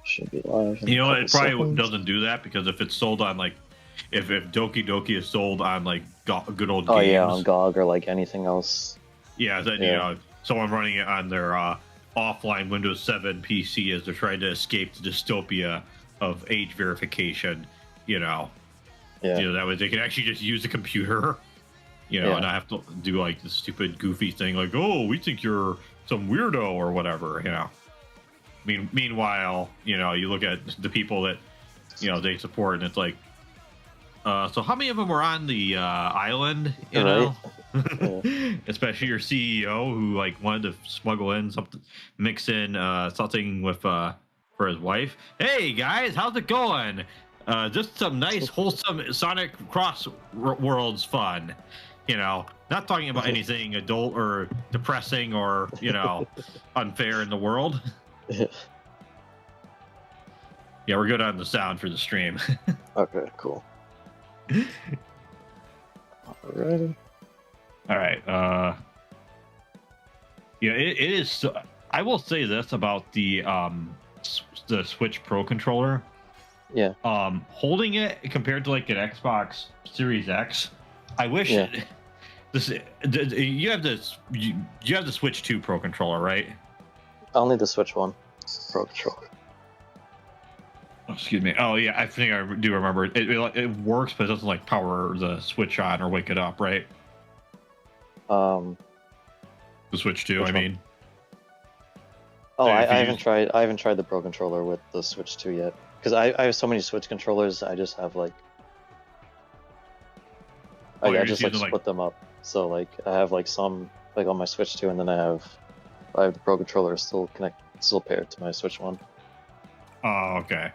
Should be live. In You know, a it couple probably seconds. doesn't do that because if it's sold on like, if Doki Doki is sold on like good old Oh games, yeah, on GOG or like anything else. yeah, then you know someone running it on their offline Windows 7 PC as they're trying to escape the dystopia of age verification. You know, that way they can actually just use the computer. You know, and not have to do like the stupid goofy thing like, oh, we think you're some weirdo or whatever. You know. Meanwhile, you know, you look at the people that, you know, they support, and it's like, so how many of them were on the island? You know, especially your CEO who like wanted to smuggle in something, mix in something with for his wife. Hey guys, how's it going? Just some nice, wholesome Sonic Crossworlds fun. You know, not talking about anything adult or depressing or, you know, unfair in the world. Yeah, we're good on the sound for the stream. Okay, cool. Alrighty. All right. Yeah, it is. I will say this about the Switch Pro controller. Yeah. Holding it compared to like an Xbox Series X, I wish. You have this. You have the Switch 2 Pro controller, right? I'll need the Switch 1 Pro controller. Oh, excuse me. Oh yeah, I think I do remember it. It works, but it doesn't like power the Switch on or wake it up, right? The Switch 2, I mean. Oh, I haven't tried. I haven't tried the Pro controller with the Switch 2 yet, because I have so many Switch controllers. I just have like. I just like split them up. So like I have like some like on my Switch 2, and then I have the Pro controller still paired to my Switch 1. Oh, okay.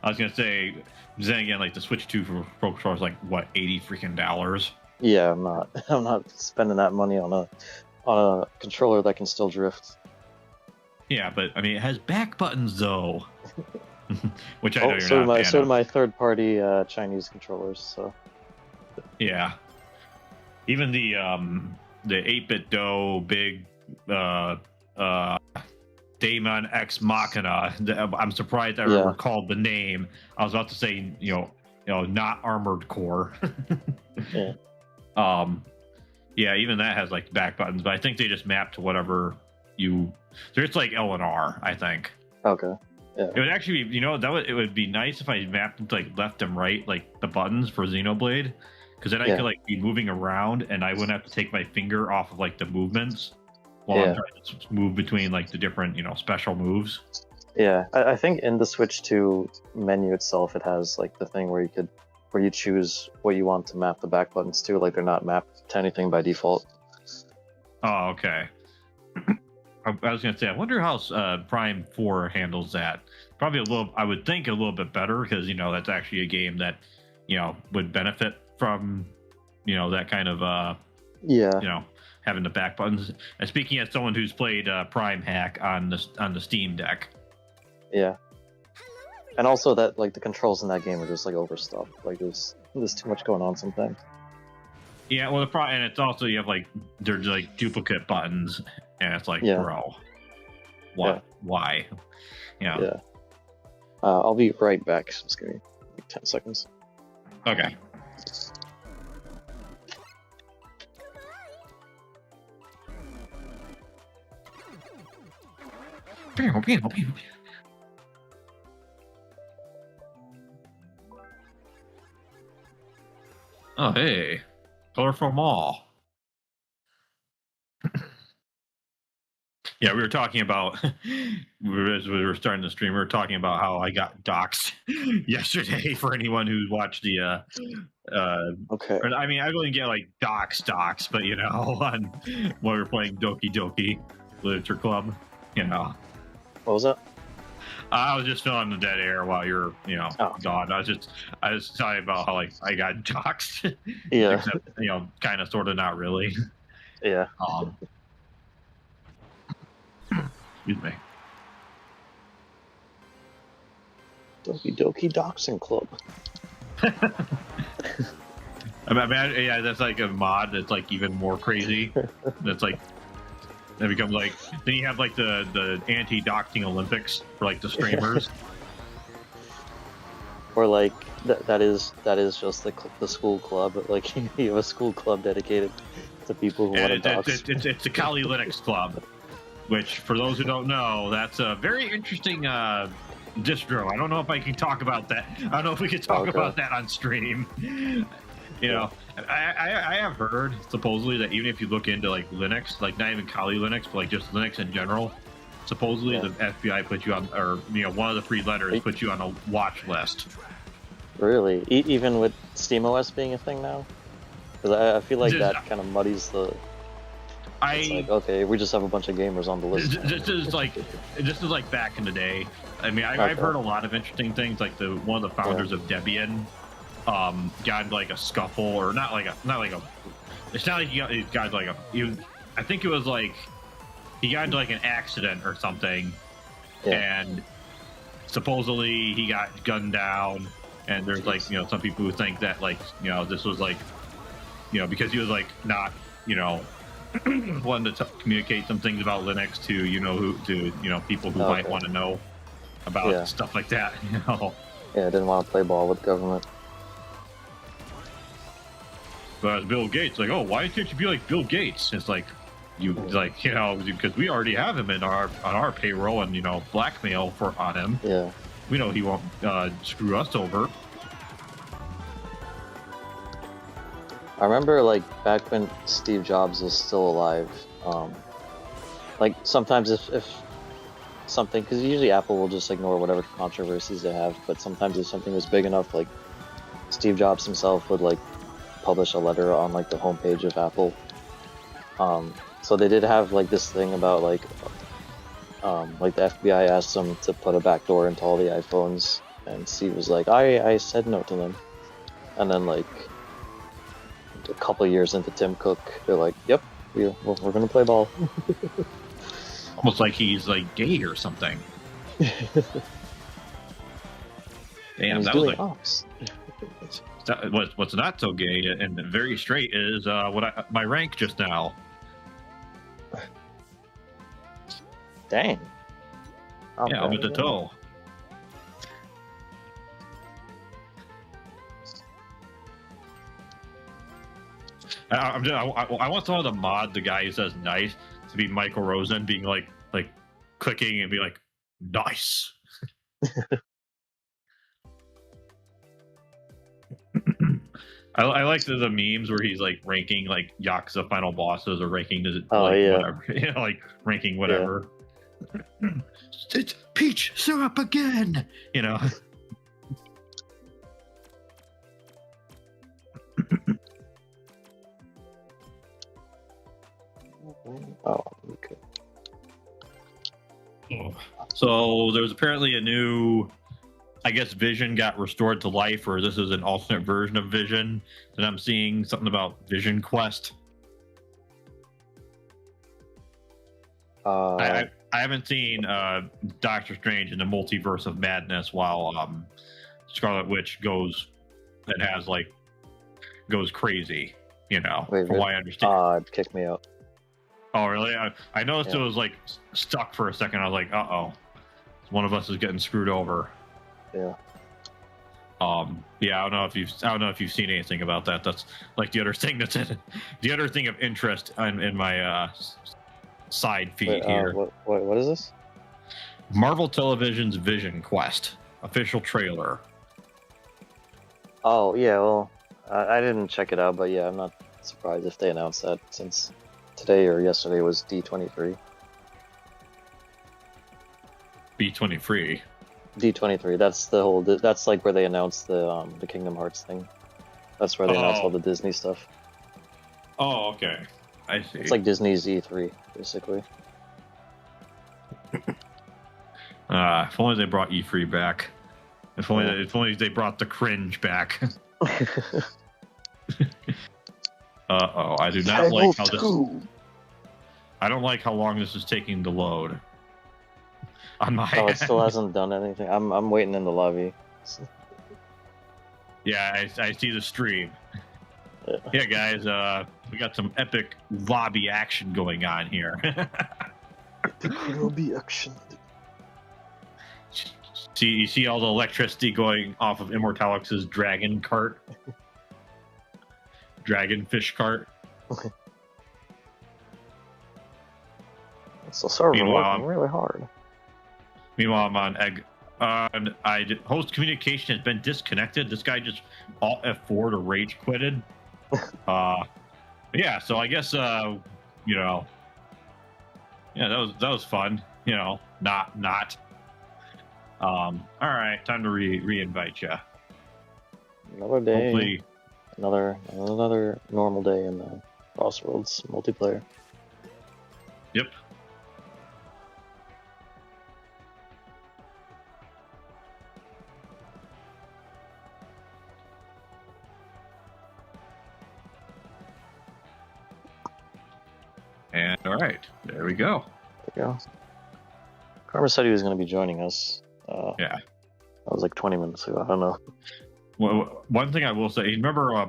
I was gonna say, then again, like the Switch 2 for Pro controller is like what, $80 freaking? Yeah, I'm not spending that money on a controller that can still drift. Yeah, but I mean, it has back buttons though, which I know you're so not a fan so do of. my third-party Chinese controllers. So yeah, even the 8-bit dough big Daemon X Machina. I'm surprised I recalled the name. I was about to say, you know, not Armored Core. Yeah, even that has like back buttons, but I think they just map to whatever you. There's like L and R, I think. Okay. Yeah. It would actually be, you know, it would be nice if I mapped them to like left and right, like the buttons for Xenoblade, because then I could like be moving around and I wouldn't have to take my finger off of like the movements while I'm trying to move between like the different, you know, special moves. Yeah, I think in the Switch 2 menu itself, it has like the thing where you choose what you want to map the back buttons to. Like they're not mapped to anything by default. Oh, okay. I was gonna say, I wonder how Prime 4 handles that. Probably I would think a little bit better, because, you know, that's actually a game that, you know, would benefit from, you know, that kind of you know, having the back buttons. And speaking as someone who's played Prime Hack on the Steam Deck. Yeah. And also that like the controls in that game are just like overstuffed. Like there's too much going on sometimes. Yeah, well, and it's also, you have like, they're like duplicate buttons, and it's like, bro, what? Why? You know? Yeah. I'll be right back. Just give me like 10 seconds. Okay. Oh, hey. Colorful Mall. Yeah, we were talking about, as we were starting the stream, we were talking about how I got doxxed yesterday for anyone who watched the, okay. I mean, I wouldn't get like doxxed, but, you know, when we were playing Doki Doki Literature Club, you know. What was that? I was just filling the dead air while you're, you know, gone. I was telling about how like I got doxxed. Yeah. Except, you know, kind of, sort of, not really. Yeah. Excuse me. Doki Doki Doxing Club. I mean, yeah, that's like a mod that's like even more crazy. That's like, It becomes like then you have like the anti-doxing Olympics for like the streamers. Or like that is just the school club. Like you have a school club dedicated to people who want to dox. It's the Kali Linux Club, which for those who don't know, that's a very interesting distro. I don't know if I can talk about that. I don't know if we can talk about that on stream. You know, I have heard supposedly that even if you look into like Linux, like not even Kali Linux, but like just Linux in general, supposedly the FBI puts you on, or one of the free letters puts you on a watch list. Really? Even with SteamOS being a thing now? Because I feel like that kind of muddies the. It's like, okay, we just have a bunch of gamers on the list. This is like back in the day. I mean, I've heard a lot of interesting things. Like one of the founders of Debian, got into like a scuffle, or not like a. It's not like he got like a. I think it was like he got into like an accident or something, and supposedly he got gunned down. And there's like some people who think that like this was like because he was like not wanting to communicate some things about Linux to people who might want to know about stuff like that. Yeah, I didn't want to play ball with government. But as Bill Gates, like, oh, why can't you be like Bill Gates? It's like because we already have him on our payroll and blackmail on him. Yeah. We know he won't screw us over. I remember, like, back when Steve Jobs was still alive, like, sometimes if something, because usually Apple will just ignore whatever controversies they have, but sometimes if something was big enough, like, Steve Jobs himself would, like, publish a letter on, like, the homepage of Apple. So they did have, like, this thing about, like the FBI asked him to put a backdoor into all the iPhones, and Steve was like, I said no to them. And then, like, a couple years into Tim Cook, they're like, yep, we're gonna play ball. Almost like he's, like, gay or something. Damn, that was like... ops. What's not so gay and very straight is my rank just now. Dang. Yeah, I'm at the toe. I want someone to mod the guy who says nice to be Michael Rosen, being like clicking and be like, nice. I like the memes where he's like ranking like Yakuza final bosses or ranking whatever, like ranking whatever. Yeah. It's peach syrup again, Oh, okay. So there's apparently a new, I guess Vision got restored to life, or this is an alternate version of Vision that I'm seeing something about Vision Quest. I haven't seen Doctor Strange in the Multiverse of Madness while Scarlet Witch goes crazy, Wait, from what I understand. Kick me out. Oh, really? I noticed it was like stuck for a second. I was like, uh-oh. One of us is getting screwed over. Yeah. Yeah, I don't know if you've seen anything about that. That's like the other thing of interest in my side feed here. What is this? Marvel Television's Vision Quest official trailer. Oh yeah, well, I didn't check it out, but yeah, I'm not surprised if they announced that since today or yesterday was D23. B23. D23. That's the whole. That's like where they announced the Kingdom Hearts thing. That's where they announced all the Disney stuff. Oh, okay. I see. It's like Disney's E3, basically. If only they brought E3 back. If only they brought the cringe back. Uh-oh, I do not like how this... I don't like how long this is taking to load. On my it still hasn't done anything. I'm waiting in the lobby. Yeah, I see the stream. Yeah, guys, We got some epic lobby action going on here. Epic lobby action. You see all the electricity going off of Immortalix's dragon cart, dragonfish cart. So server working really hard. Meanwhile, I'm on egg. Host communication has been disconnected. This guy just Alt F4 to rage quitted. Yeah, so I guess yeah, that was fun. Not. All right, time to re-invite you. Another day. Hopefully, another normal day in the Crossworlds multiplayer. Yep. And all right, there we go. There we go. Karma said he was going to be joining us. Yeah. That was like 20 minutes ago. I don't know. Well, one thing I will say, you remember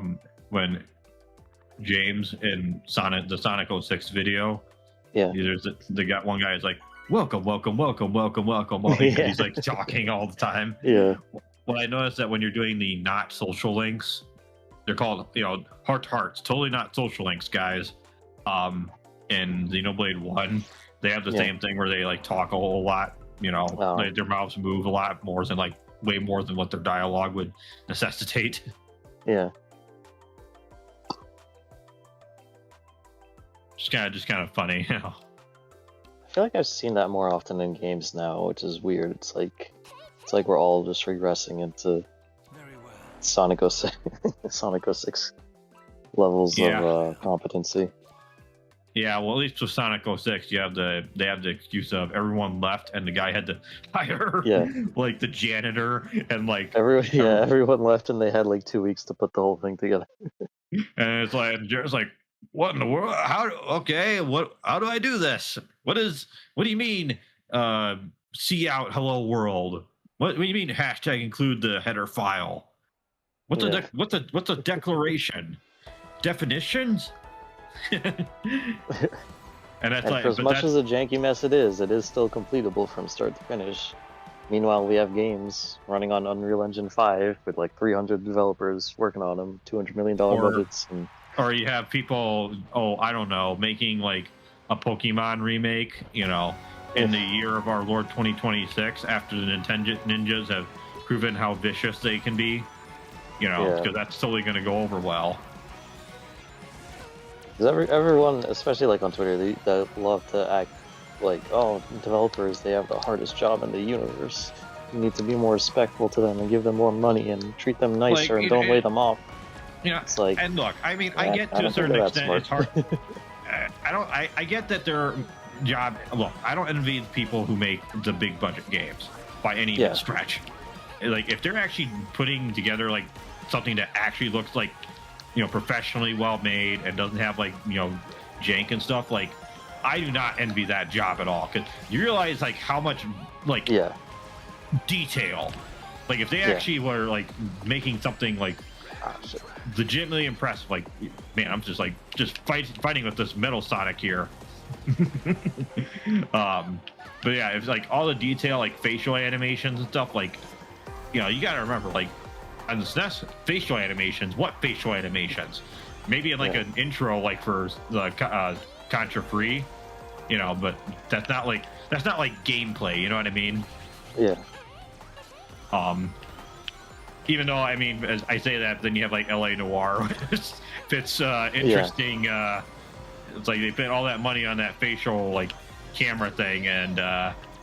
when James in the Sonic 06 video? Yeah. There's one guy is like, welcome. Yeah. He's like talking all the time. Yeah. Well, I noticed that when you're doing the not social links, they're called, heart to hearts. Totally not social links, guys. In Xenoblade 1, they have the same thing where they like talk a whole lot, like their mouths move a lot more than way more than what their dialogue would necessitate. Yeah. Just kind of funny, I feel like I've seen that more often in games now, which is weird. It's like we're all just regressing into Sonic 06, Sonic 06 levels of competency. Yeah, well, at least with Sonic 06, they have the excuse of everyone left and the guy had to hire like the janitor and like everyone left and they had like 2 weeks to put the whole thing together. And it's like, what in the world? How do I do this? What do you mean? See out, hello world. What do you mean? Hashtag include the header file. What's a declaration? Definitions? And that's for as much as a janky mess it is still completable from start to finish. Meanwhile, we have games running on Unreal Engine 5 with like 300 developers working on them, $200 million budgets. Or you have people, I don't know, making like a Pokemon remake, in the year of our Lord 2026 after the Nintendo ninjas have proven how vicious they can be, because that's totally going to go over well. Because everyone, especially like on Twitter, they love to act like, developers, they have the hardest job in the universe. You need to be more respectful to them and give them more money and treat them nicer and don't lay them off. It's like, and look, I mean, I get to a certain extent, it's hard. I get that their job. Look, I don't envy the people who make the big budget games by any stretch. Like, if they're actually putting together like something that actually looks like, professionally well made and doesn't have like, jank and stuff, like, I do not envy that job at all, because you realize like how much like detail, like if they actually were like making something like legitimately impressive, like, man, I'm just fighting with this Metal Sonic here. But yeah, it's like all the detail, like facial animations and stuff, like, you gotta remember, like, on the SNES, facial animations. What facial animations? Maybe in like an intro, like for the Contra Free, but that's not like gameplay. You know what I mean? Yeah. Even though, I mean, as I say that, then you have like LA Noire. It's interesting. It's like they spent all that money on that facial like camera thing, and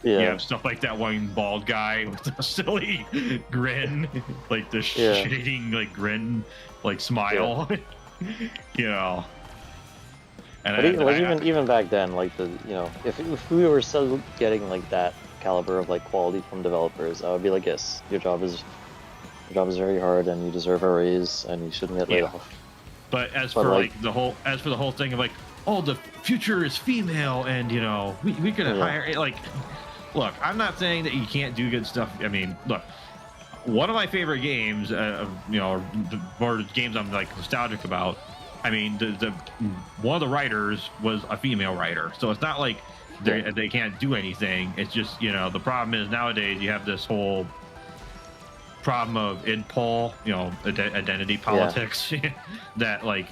you have stuff like that one bald guy with a silly grin, like the shading like grin, like smile, And even back then, like if we were still getting like that caliber of like quality from developers, I would be like, yes, your job is very hard and you deserve a raise and you shouldn't get laid off. But for the whole thing of like, the future is female and we can hire, like, look, I'm not saying that you can't do good stuff. I mean, look, one of my favorite games, more games I'm like nostalgic about, I mean, the one of the writers was a female writer, so it's not like they can't do anything. It's just, you know, the problem is nowadays you have this whole problem of IDPOL, you know, identity politics that like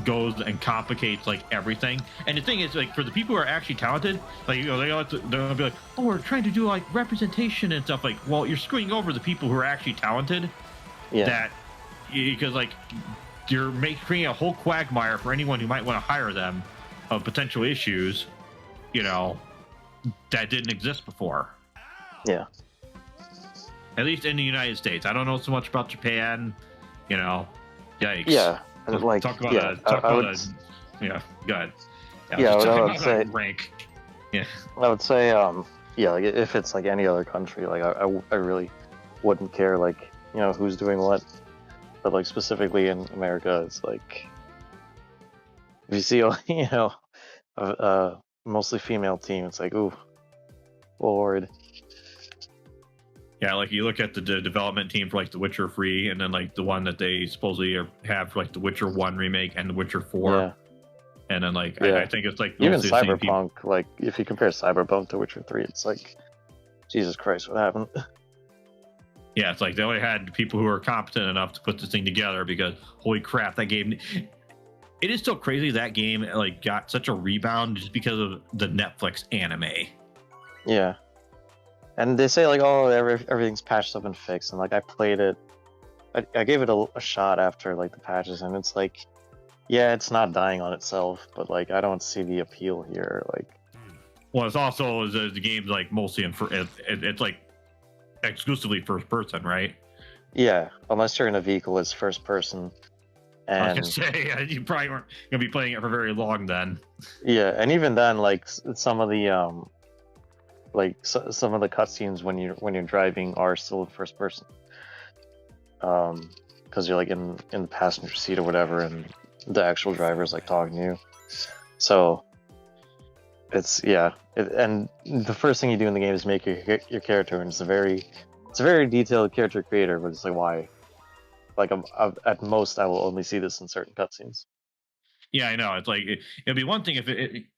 goes and complicates like everything. And the thing is, like, for the people who are actually talented, like, you know, they'll be like, oh, we're trying to do like representation and stuff. Like, well, you're screwing over the people who are actually talented. That because like you're creating a whole quagmire for anyone who might want to hire them of potential issues, you know, that didn't exist before. Yeah. At least in the United States. I don't know so much about Japan, you know. Yikes. Yeah. So like, talk about yeah, go ahead. I would say rank. Yeah. I would say, yeah, like if it's like any other country, like I really wouldn't care, like, you know, who's doing what. But like specifically in America, it's like if you see, you know, a mostly female team, it's like, ooh, Lord. Yeah, like you look at the development team for like The Witcher 3, and then like the one that they supposedly have for like The Witcher 1 remake and The Witcher 4. Yeah. And then like I think it's like even Cyberpunk, like if you compare Cyberpunk to Witcher 3, it's like, Jesus Christ, what happened? Yeah, it's like they only had people who are competent enough to put this thing together because holy crap, that game, it is still crazy that game like got such a rebound just because of the Netflix anime. Yeah. And they say like, oh, everything's patched up and fixed, and like I played it, I gave it a shot after like the patches, and it's like, yeah, it's not dying on itself, but like I don't see the appeal here. Like, well, it's also the game's like mostly it's like exclusively first person, right? Yeah, unless you're in a vehicle, it's first person. And I was gonna say you probably weren't gonna be playing it for very long then. Yeah, and even then, like some of the some of the cutscenes when you're driving are still in first person, because you're like in the passenger seat or whatever, and the actual driver is like talking to you. So it's and the first thing you do in the game is make your character, and it's a very detailed character creator, but it's like, why? Like at most I will only see this in certain cutscenes. Yeah, I know. It's like it'd be one thing if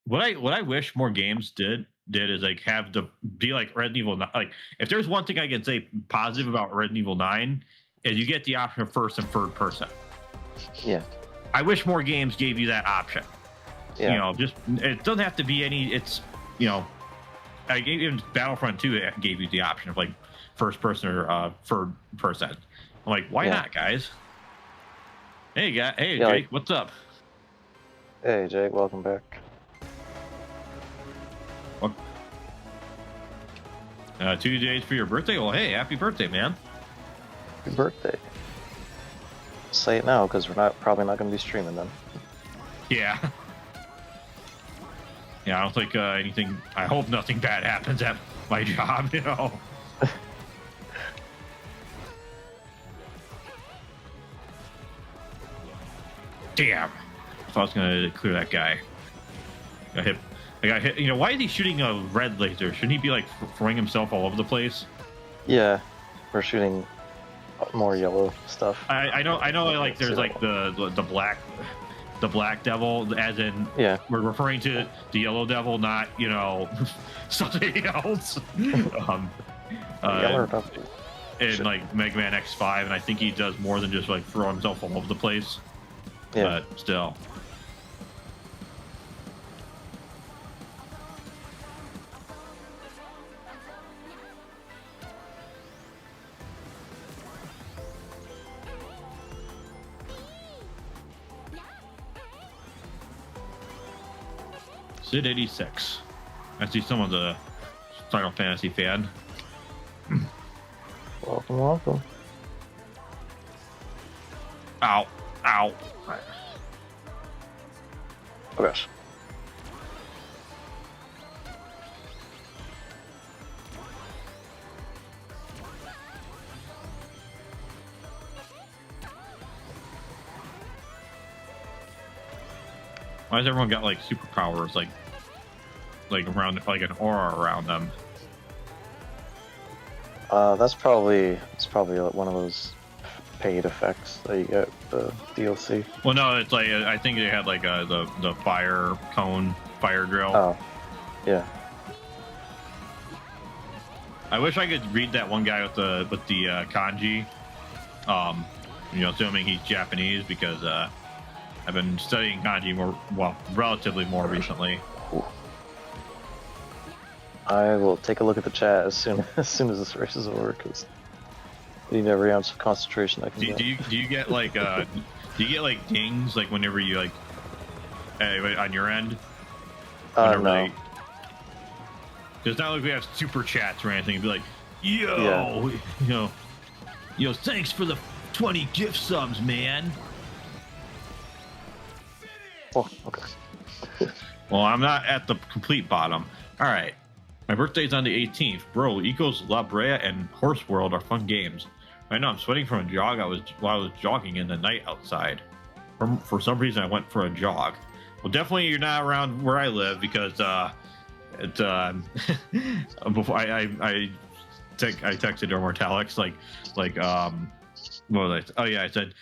what I wish more games did is like have the be like Resident Evil 9. Like if there's one thing I can say positive about Resident Evil 9 is you get the option of first and third person. Yeah. I wish more games gave you that option. Yeah. You know, just it doesn't have to be any. It's, you know, I gave even Battlefront 2 it gave you the option of like first person or third person. I'm like, why not, guys? Hey, Jake, like, what's up? Hey, Jake, welcome back. What? 2 days for your birthday? Well, hey, happy birthday, man. Happy birthday. Say it now, because we're probably not going to be streaming then. Yeah. Yeah, I don't think anything. I hope nothing bad happens at my job, you know. Damn. If I was gonna clear that guy. I got hit. You know, why is he shooting a red laser? Shouldn't he be like throwing himself all over the place? Yeah, we're shooting more yellow stuff. I know. Like, there's like the black devil, as in we're referring to the yellow devil, not, you know, something else. Yellow devil. In like Mega Man X5, and I think he does more than just like throw himself all over the place. Yeah. But still. Sid 86. I see someone's a Final Fantasy fan. Welcome. Ow. Ow. Oh gosh. Why has everyone got like superpowers, like around, like an aura around them? It's probably one of those paid effects that you get the DLC. Well, no, it's like I think they had like the fire cone, fire drill. Oh, yeah. I wish I could read that one guy with the kanji. Assuming he's Japanese, because I've been studying kanji relatively more recently. I will take a look at the chat as soon as this race is over, because you never ounce of concentration I can get. Do you get like dings like whenever you like on your end? No. It's not like we have super chats or anything. It'd be like, yo, yo, thanks for the 20 gift subs, man. Oh, okay. Well, I'm not at the complete bottom. All right. My birthday's on the 18th. Bro, Ecos La Brea and Horseworld are fun games. I know I'm sweating from a jog while I was jogging in the night outside. For some reason, I went for a jog. Well, definitely you're not around where I live, because before I texted Immortalix like what was I? Oh yeah, I said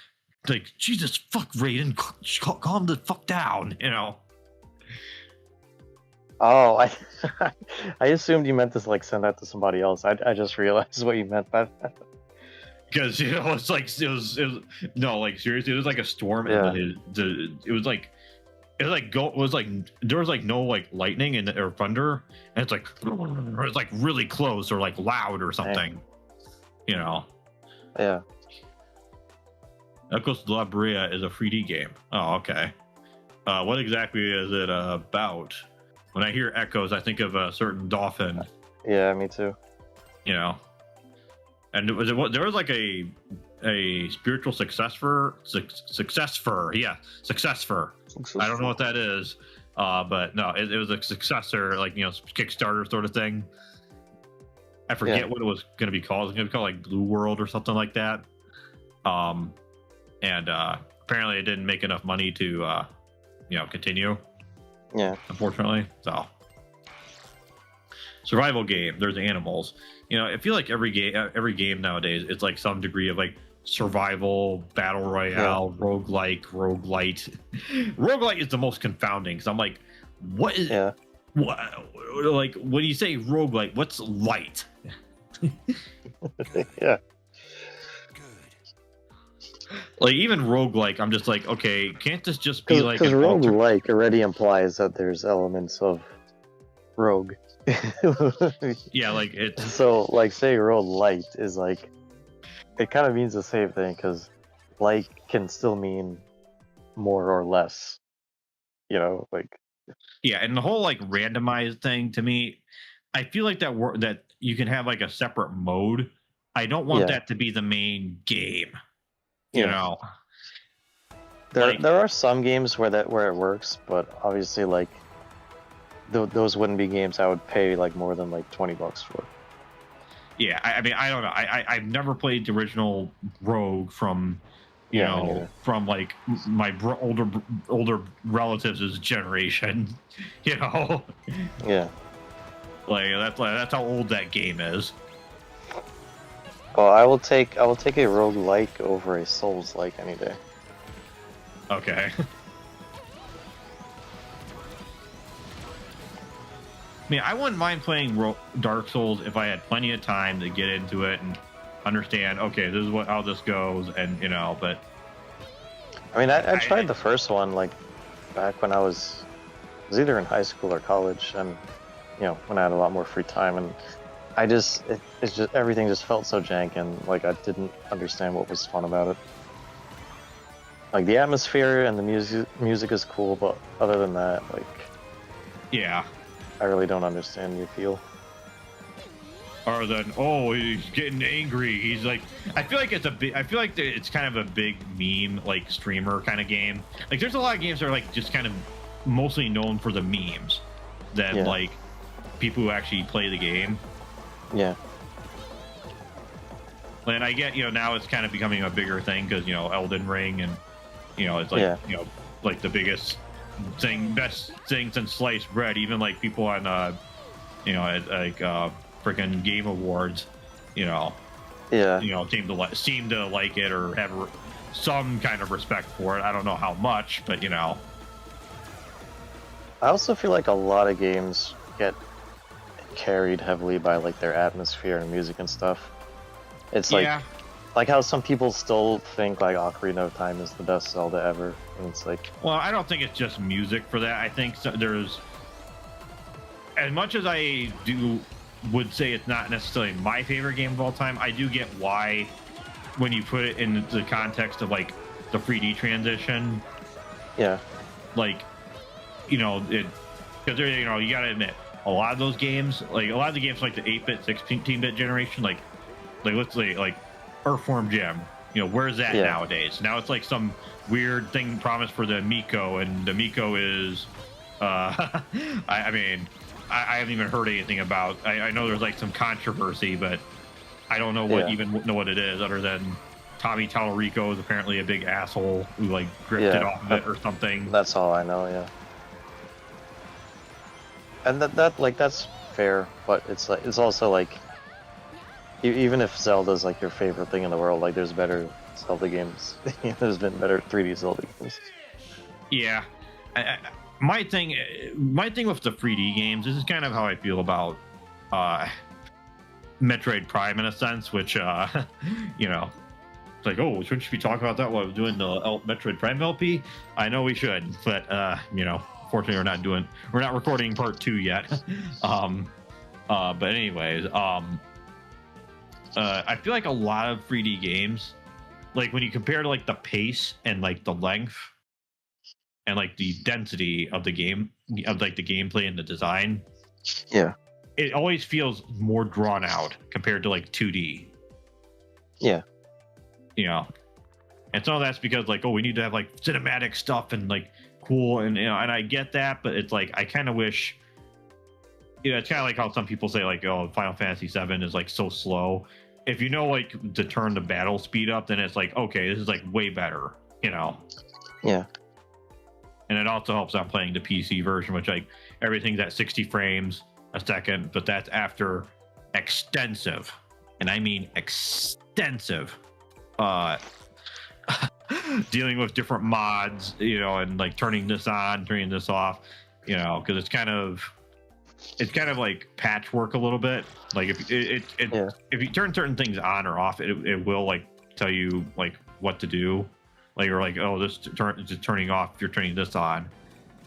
like, Jesus fuck Raiden, calm the fuck down, you know. Oh, I assumed you meant to like send that to somebody else. I just realized what you meant by that. Because it's like it was no, like seriously, it was like a storm. Yeah. And it was like there was like no like lightning or thunder, and it's like or it's like really close or like loud or something. You know. Yeah. Echoes de la Brea is a 3D game. Oh, okay. What exactly is it about? When I hear echoes, I think of a certain dolphin. Yeah, me too. You know. And there was like a spiritual successor. Yeah, successor. I don't know what that is, but no, it was a successor, like Kickstarter sort of thing. I forget what it was going to be called. It was going to be called like Blue World or something like that. And apparently it didn't make enough money to continue. Yeah. Unfortunately, so survival game. There's animals. I feel like every game nowadays, it's like some degree of like survival, battle royale, roguelike, roguelite. Roguelite is the most confounding, because I'm like, what is what? Like when you say roguelite, what's light? Yeah. Like even roguelike, I'm just like, okay, can't this just be like? Because roguelike already implies that there's elements of rogue. Yeah, like it's so like say roguelite is like, it kind of means the same thing, because like can still mean more or less, like. Yeah, and the whole like randomized thing, to me, I feel like that you can have like a separate mode. I don't want that to be the main game. You know. There are some games where it works, but obviously like those wouldn't be games I would pay like more than like $20 for. Yeah, I mean, I don't know. I've never played the original Rogue from from like my older relatives' generation. Yeah. Like that's how old that game is. Well, I will take a roguelike over a Souls-like any day. Okay. I mean, I wouldn't mind playing Dark Souls if I had plenty of time to get into it and understand, okay, this is how this goes, and but I mean, I tried the first one like back when I was either in high school or college, and when I had a lot more free time, and it's just everything just felt so jank, and like I didn't understand what was fun about it. Like the atmosphere and the music is cool, but other than that, like, yeah, I really don't understand the appeal. Or then, he's getting angry. He's like, I feel like it's kind of a big meme, like streamer kind of game. Like there's a lot of games that are like just kind of mostly known for the memes than like people who actually play the game. Yeah. And I get, now it's kind of becoming a bigger thing because, Elden Ring and, it's like, like the biggest thing, best thing since sliced bread. Even like people on, freaking Game Awards, Yeah. seem to like it or have some kind of respect for it. I don't know how much, but I also feel like a lot of games get carried heavily by like their atmosphere and music and stuff. It's like how some people still think like Ocarina of Time is the best Zelda ever, and it's like, well, I don't think it's just music for that. I think there's, as much as I would say it's not necessarily my favorite game of all time, I do get why when you put it in the context of like the 3D transition. Yeah. Like, because you gotta admit, a lot of those games, like a lot of the games like the 8-bit, 16-bit generation, like let's say like Earthworm Jim, where's that nowadays? Now it's like some weird thing promised for the Miko, and the Miko is I haven't even heard anything about. I know there's like some controversy, but I don't know what it is, other than Tommy Tallarico is apparently a big asshole who like drifted off of it or something. That's all I know. Yeah. And that's fair, but it's also like, even if Zelda's like your favorite thing in the world, like there's better Zelda games. There's been better 3D Zelda games. Yeah, my thing with the 3D games, this is kind of how I feel about Metroid Prime in a sense, which it's like, oh, shouldn't we talk about that while we're doing the Metroid Prime LP? I know we should, but fortunately we're not recording part 2 yet. But anyways, I feel like a lot of 3D games, like when you compare to like the pace and like the length and like the density of the game, of like the gameplay and the design, it always feels more drawn out compared to like 2D. And some of that's because like, oh, we need to have like cinematic stuff and like cool, and and I get that, but it's like I kind of wish, it's kind of like how some people say like, oh, Final Fantasy 7 is like so slow. If like to turn the battle speed up, then it's like, okay, this is like way better, And it also helps out playing the PC version, which like everything's at 60 frames a second, but that's after extensive, and I mean extensive, dealing with different mods, and like turning this on, turning this off, because it's kind of like patchwork a little bit. Like if you turn certain things on or off, it will like tell you like what to do, like, or like, oh, this is turning off if you're turning this on.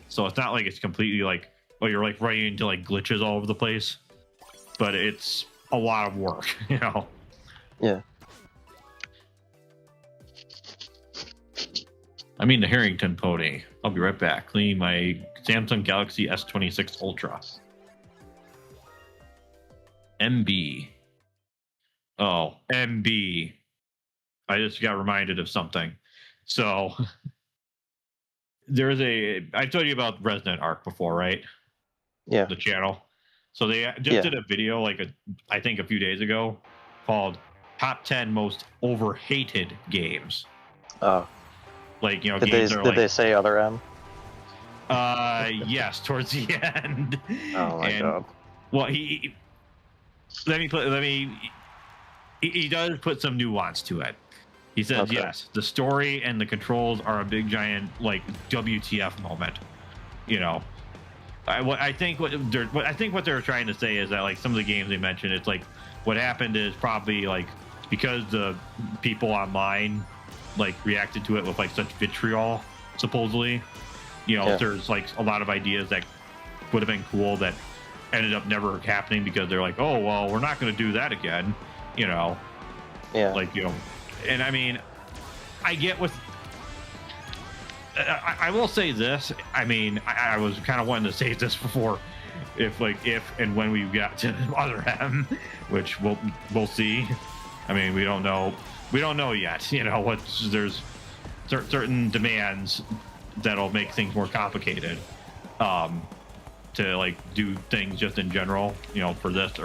So it's not like it's completely like, oh, you're like running into like glitches all over the place, but it's a lot of work. I mean, the Harrington pony. I'll be right back. Cleaning my Samsung Galaxy S26 Ultra. MB. Oh, MB. I just got reminded of something. So I told you about Resonant Arc before, right? Yeah. The channel. So they just did a video I think a few days ago called Top 10 Most Overhated Games. Oh. Like, did they say other M? Yes, towards the end. Oh my god. Well, he does put some nuance to it. He says, yes, the story and the controls are a big giant like WTF moment. I think what they're trying to say is that like some of the games they mentioned, it's like what happened is probably like because the people online like reacted to it with like such vitriol, supposedly. There's like a lot of ideas that would have been cool that ended up never happening because they're like, oh well, we're not going to do that again. And I mean, I get with. I will say this. I mean, I was kind of wanting to say this before, if and when we got to other M, which we'll see. I mean, we don't know yet. There's certain demands that'll make things more complicated. To like do things just in general, for this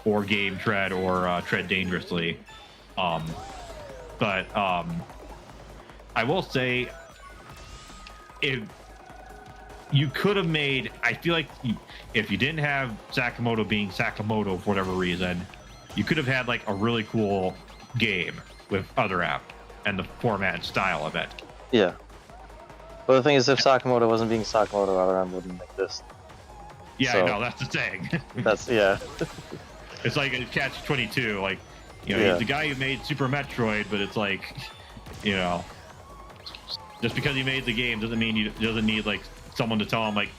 or game tread or tread dangerously. But I will say, if you could have made, I feel like if you didn't have Sakamoto being Sakamoto for whatever reason, you could have had like a really cool game with Other M and the format and style of it. Yeah. But the thing is, if Sakamoto wasn't being Sakamoto, Other M wouldn't exist. Yeah, So, I know, that's the thing. That's, yeah. It's like a catch-22, like, you know, Yeah. he's the guy who made Super Metroid, but it's like, you know, just because he made the game doesn't mean he doesn't need like someone to tell him like,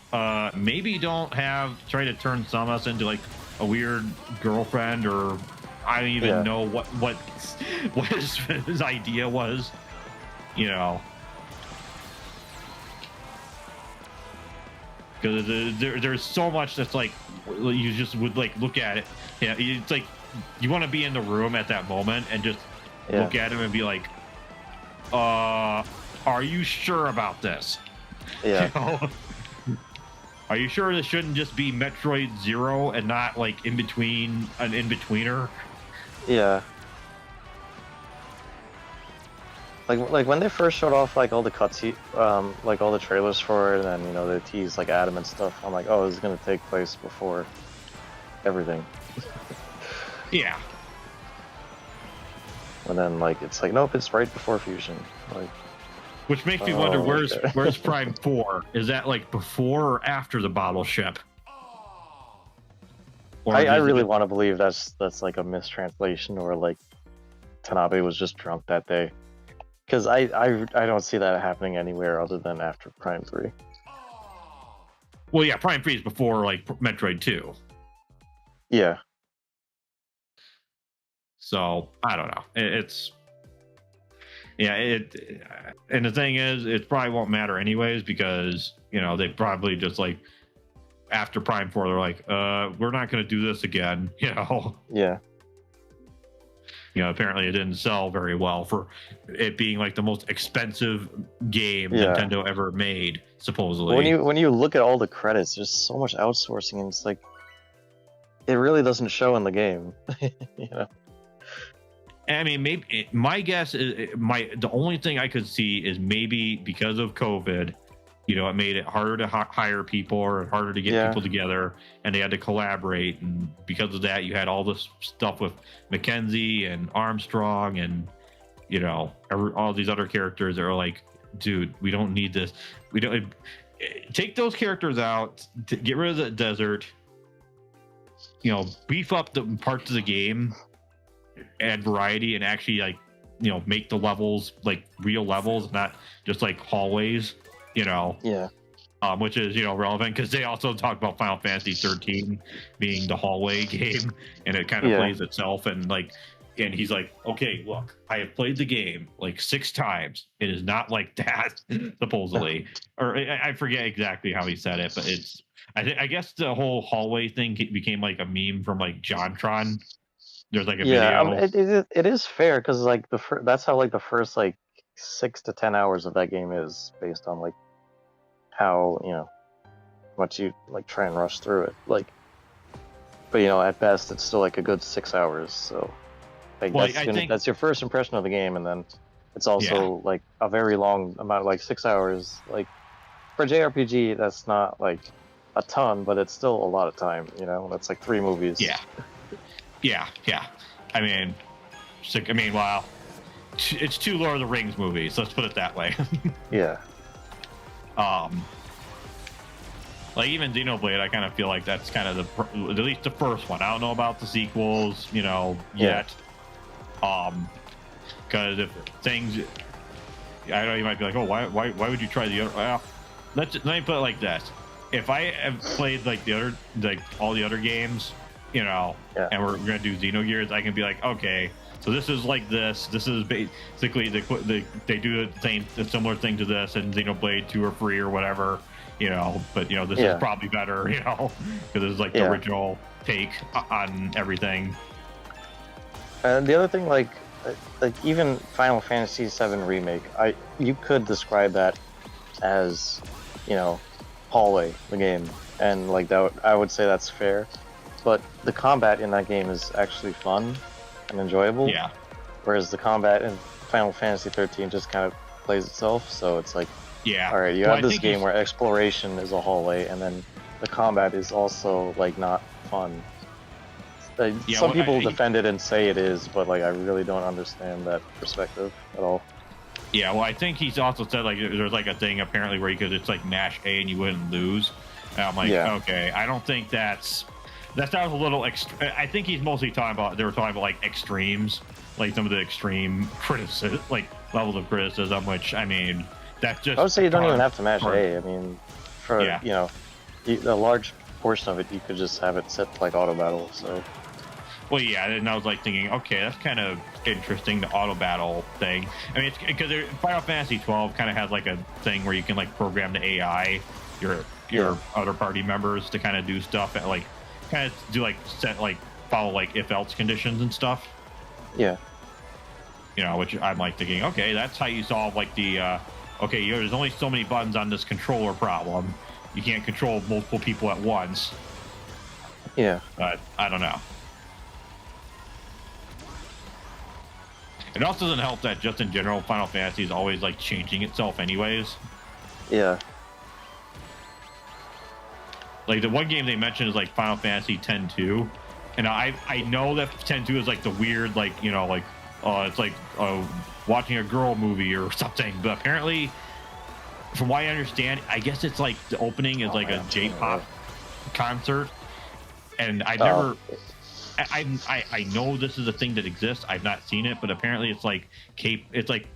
maybe don't try to turn Samus into like a weird girlfriend, or I don't even know what his idea was, you know. Because there's so much that's like you just would like look at it. Yeah, it's like you want to be in the room at that moment and just look at him and be like, are you sure about this? Yeah. You know? Are you sure this shouldn't just be Metroid Zero and not like an in-betweener? Yeah. Like when they first showed off like all the cutscenes, like all the trailers for it, and then, you know, they teased like Adam and stuff. I'm like, oh, this is gonna take place before everything. Yeah. And then like it's like, nope, it's right before Fusion. Like, which makes me wonder where's Prime 4? Is that like before or after the bottle ship? Or I really want to believe that's like a mistranslation, or like Tanabe was just drunk that day. Because I don't see that happening anywhere other than after Prime 3. Well, yeah, Prime 3 is before like Metroid 2. Yeah. So I don't know. And the thing is, it probably won't matter anyways, because, you know, they probably just like after Prime 4, they're like, we're not going to do this again, you know. Yeah. You know, apparently it didn't sell very well for it being like the most expensive game Nintendo ever made, supposedly. When you look at all the credits, there's so much outsourcing, and it's like it really doesn't show in the game. You know. I mean, maybe my guess is the only thing I could see is maybe because of COVID, you know, it made it harder to hire people or harder to get people together, and they had to collaborate. And because of that, you had all this stuff with Mackenzie and Armstrong and, you know, all these other characters that are like, dude, we don't need this. We don't take those characters out, get rid of the desert, you know, beef up the parts of the game, add variety, and actually, like, you know, make the levels like real levels, not just like hallways. You know, which is, you know, relevant because they also talk about Final Fantasy 13 being the hallway game, and it kind of plays itself. And like, and he's like, okay, look, I have played the game like 6 times. It is not like that, supposedly, or I forget exactly how he said it, but it's I guess the whole hallway thing became like a meme from like JonTron. There's like a video. It is fair because like that's how like the first like 6 to 10 hours of that game is, based on like how, you know, much you like try and rush through it. Like, but you know, at best it's still like a good 6 hours. So like that's your first impression of the game, and then it's also like a very long amount, like 6 hours. Like for JRPG, that's not like a ton, but it's still a lot of time. You know, that's like 3 movies. Yeah. I mean, wow. It's 2 Lord of the Rings movies. Let's put it that way. Yeah. Like even Xenoblade, I kind of feel like that's kind of at least the first one. I don't know about the sequels, you know, yet. Because if things, I know you might be like, oh, why would you try the other? Well, let me put it like this: if I have played like all the other games, you know, and we're gonna do Xenogears, I can be like, okay. So this is like this. This is basically they do a similar thing to this, and Xenoblade 2 or 3 or whatever, you know. But you know, this is probably better, you know, because it's like the original take on everything. And the other thing, like even Final Fantasy VII Remake, you could describe that as, you know, hallway the game, and like that I would say that's fair. But the combat in that game is actually fun and enjoyable. Yeah. Whereas the combat in Final Fantasy 13 just kind of plays itself. So it's like, all right, you have this game where exploration is a hallway, and then the combat is also like not fun. Yeah, some people defend it and say it is, but like I really don't understand that perspective at all. Yeah, well, I think he's also said like there's like a thing apparently where you could it's like mash A and you wouldn't lose. And I'm like, okay, I don't think that sounds a little. I think he's mostly talking about they were talking about like extremes, like some of the extreme criticism, like levels of criticism. Which I mean, that's just. I would say you don't even have to mash A. I mean, for you know, a large portion of it, you could just have it set to like auto battle. So. Well, yeah, and I was like thinking, okay, that's kind of interesting, the auto battle thing. I mean, it's because Final Fantasy 12 kind of has like a thing where you can like program the AI, your other party members to kind of do stuff and like kind of do like set like follow like if else conditions and stuff. Yeah. You know, which I'm like thinking, okay, that's how you solve like the okay, there's only so many buttons on this controller problem. You can't control multiple people at once. Yeah. But I don't know. It also doesn't help that just in general, Final Fantasy is always like changing itself anyways. Yeah. Like the one game they mentioned is like Final Fantasy X-2. And I know that X-2 is like the weird, like, you know, like, it's like watching a girl movie or something. But apparently, from what I understand, I guess it's like the opening is like a J-pop concert. And I never... I know this is a thing that exists. I've not seen it, but apparently it's like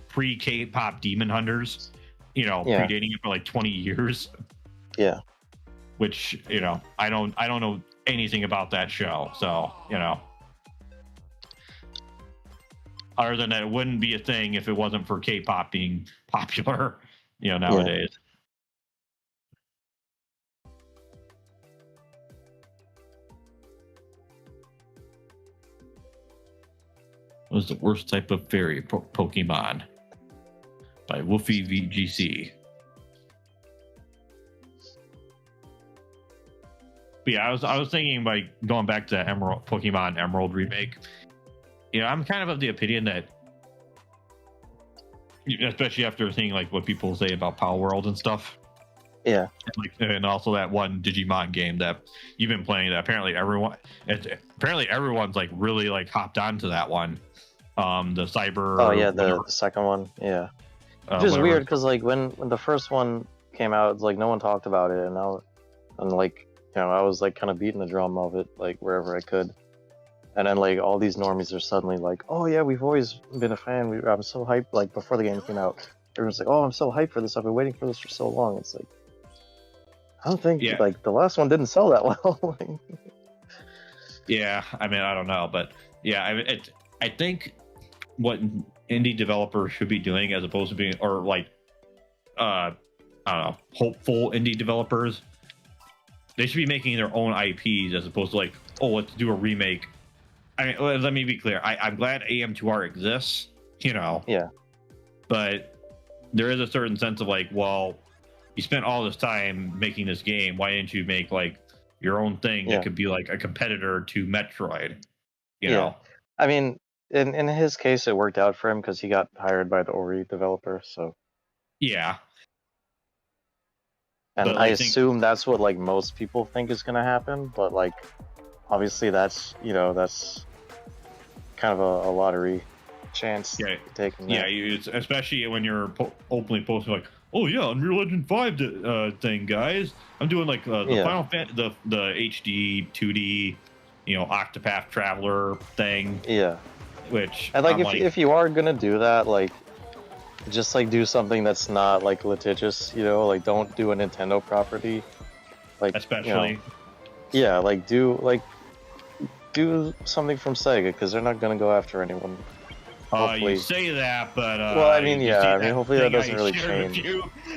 pre-K-pop Demon Hunters, you know, predating it for like 20 years. Yeah. Which, you know, I don't know anything about that show, so, you know. Other than that, it wouldn't be a thing if it wasn't for K-pop being popular, you know, nowadays. Yeah. Was the worst type of fairy Pokemon by Wolfie VGC. But yeah, I was thinking by going back to Pokemon Emerald remake. You know, I'm kind of the opinion that, especially after seeing like what people say about Power World and stuff. Yeah. And also that one Digimon game that you've been playing. That apparently everyone's like really like hopped onto that one. The cyber. Oh yeah, the second one. Yeah. Which is weird because like when the first one came out, it's like no one talked about it, and like you know I was like kind of beating the drum of it like wherever I could, and then like all these normies are suddenly like, oh yeah, we've always been a fan. I'm so hyped. Like before the game came out, everyone's like, oh, I'm so hyped for this. I've been waiting for this for so long. It's like I don't think like the last one didn't sell that well. Yeah, I mean I don't know, but yeah, I think what indie developers should be doing as opposed to being or like I don't know, hopeful indie developers, they should be making their own IPs as opposed to like, oh, let's do a remake. I mean, let me be clear. I'm glad AM2R exists, you know. Yeah. But there is a certain sense of like, well, you spent all this time making this game. Why didn't you make like your own thing that could be like a competitor to Metroid? You know. I mean, in his case, it worked out for him because he got hired by the Ori developer. So. Yeah. And I assume that's what like most people think is gonna happen, but like obviously that's kind of a lottery chance taking. Yeah, especially when you're openly posting like, oh yeah, Unreal Engine 5 thing, guys. I'm doing like the Final Fantasy, the HD 2D, you know, Octopath Traveler thing. Yeah. Which and like if you are gonna do that, like just like do something that's not like litigious, you know, like don't do a Nintendo property, like especially. You know, like do something from Sega because they're not gonna go after anyone. You say that, but well, I mean, hopefully that doesn't really change.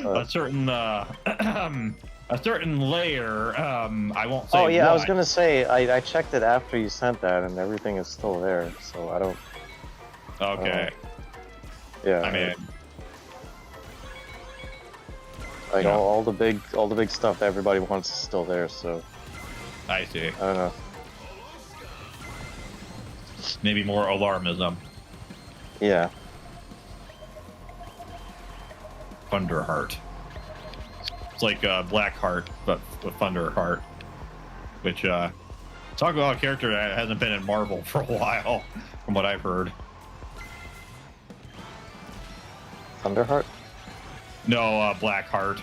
A certain a certain layer. I won't say. Oh yeah, I was gonna say I checked it after you sent that, and everything is still there. So I don't. Okay. Yeah. I mean, like all the big stuff that everybody wants is still there. So. I see. I don't know. Maybe more alarmism. Yeah. Thunderheart. It's like Blackheart, but with Thunderheart, which Talk about a character that hasn't been in Marvel for a while, from what I've heard. Thunderheart? No, Blackheart.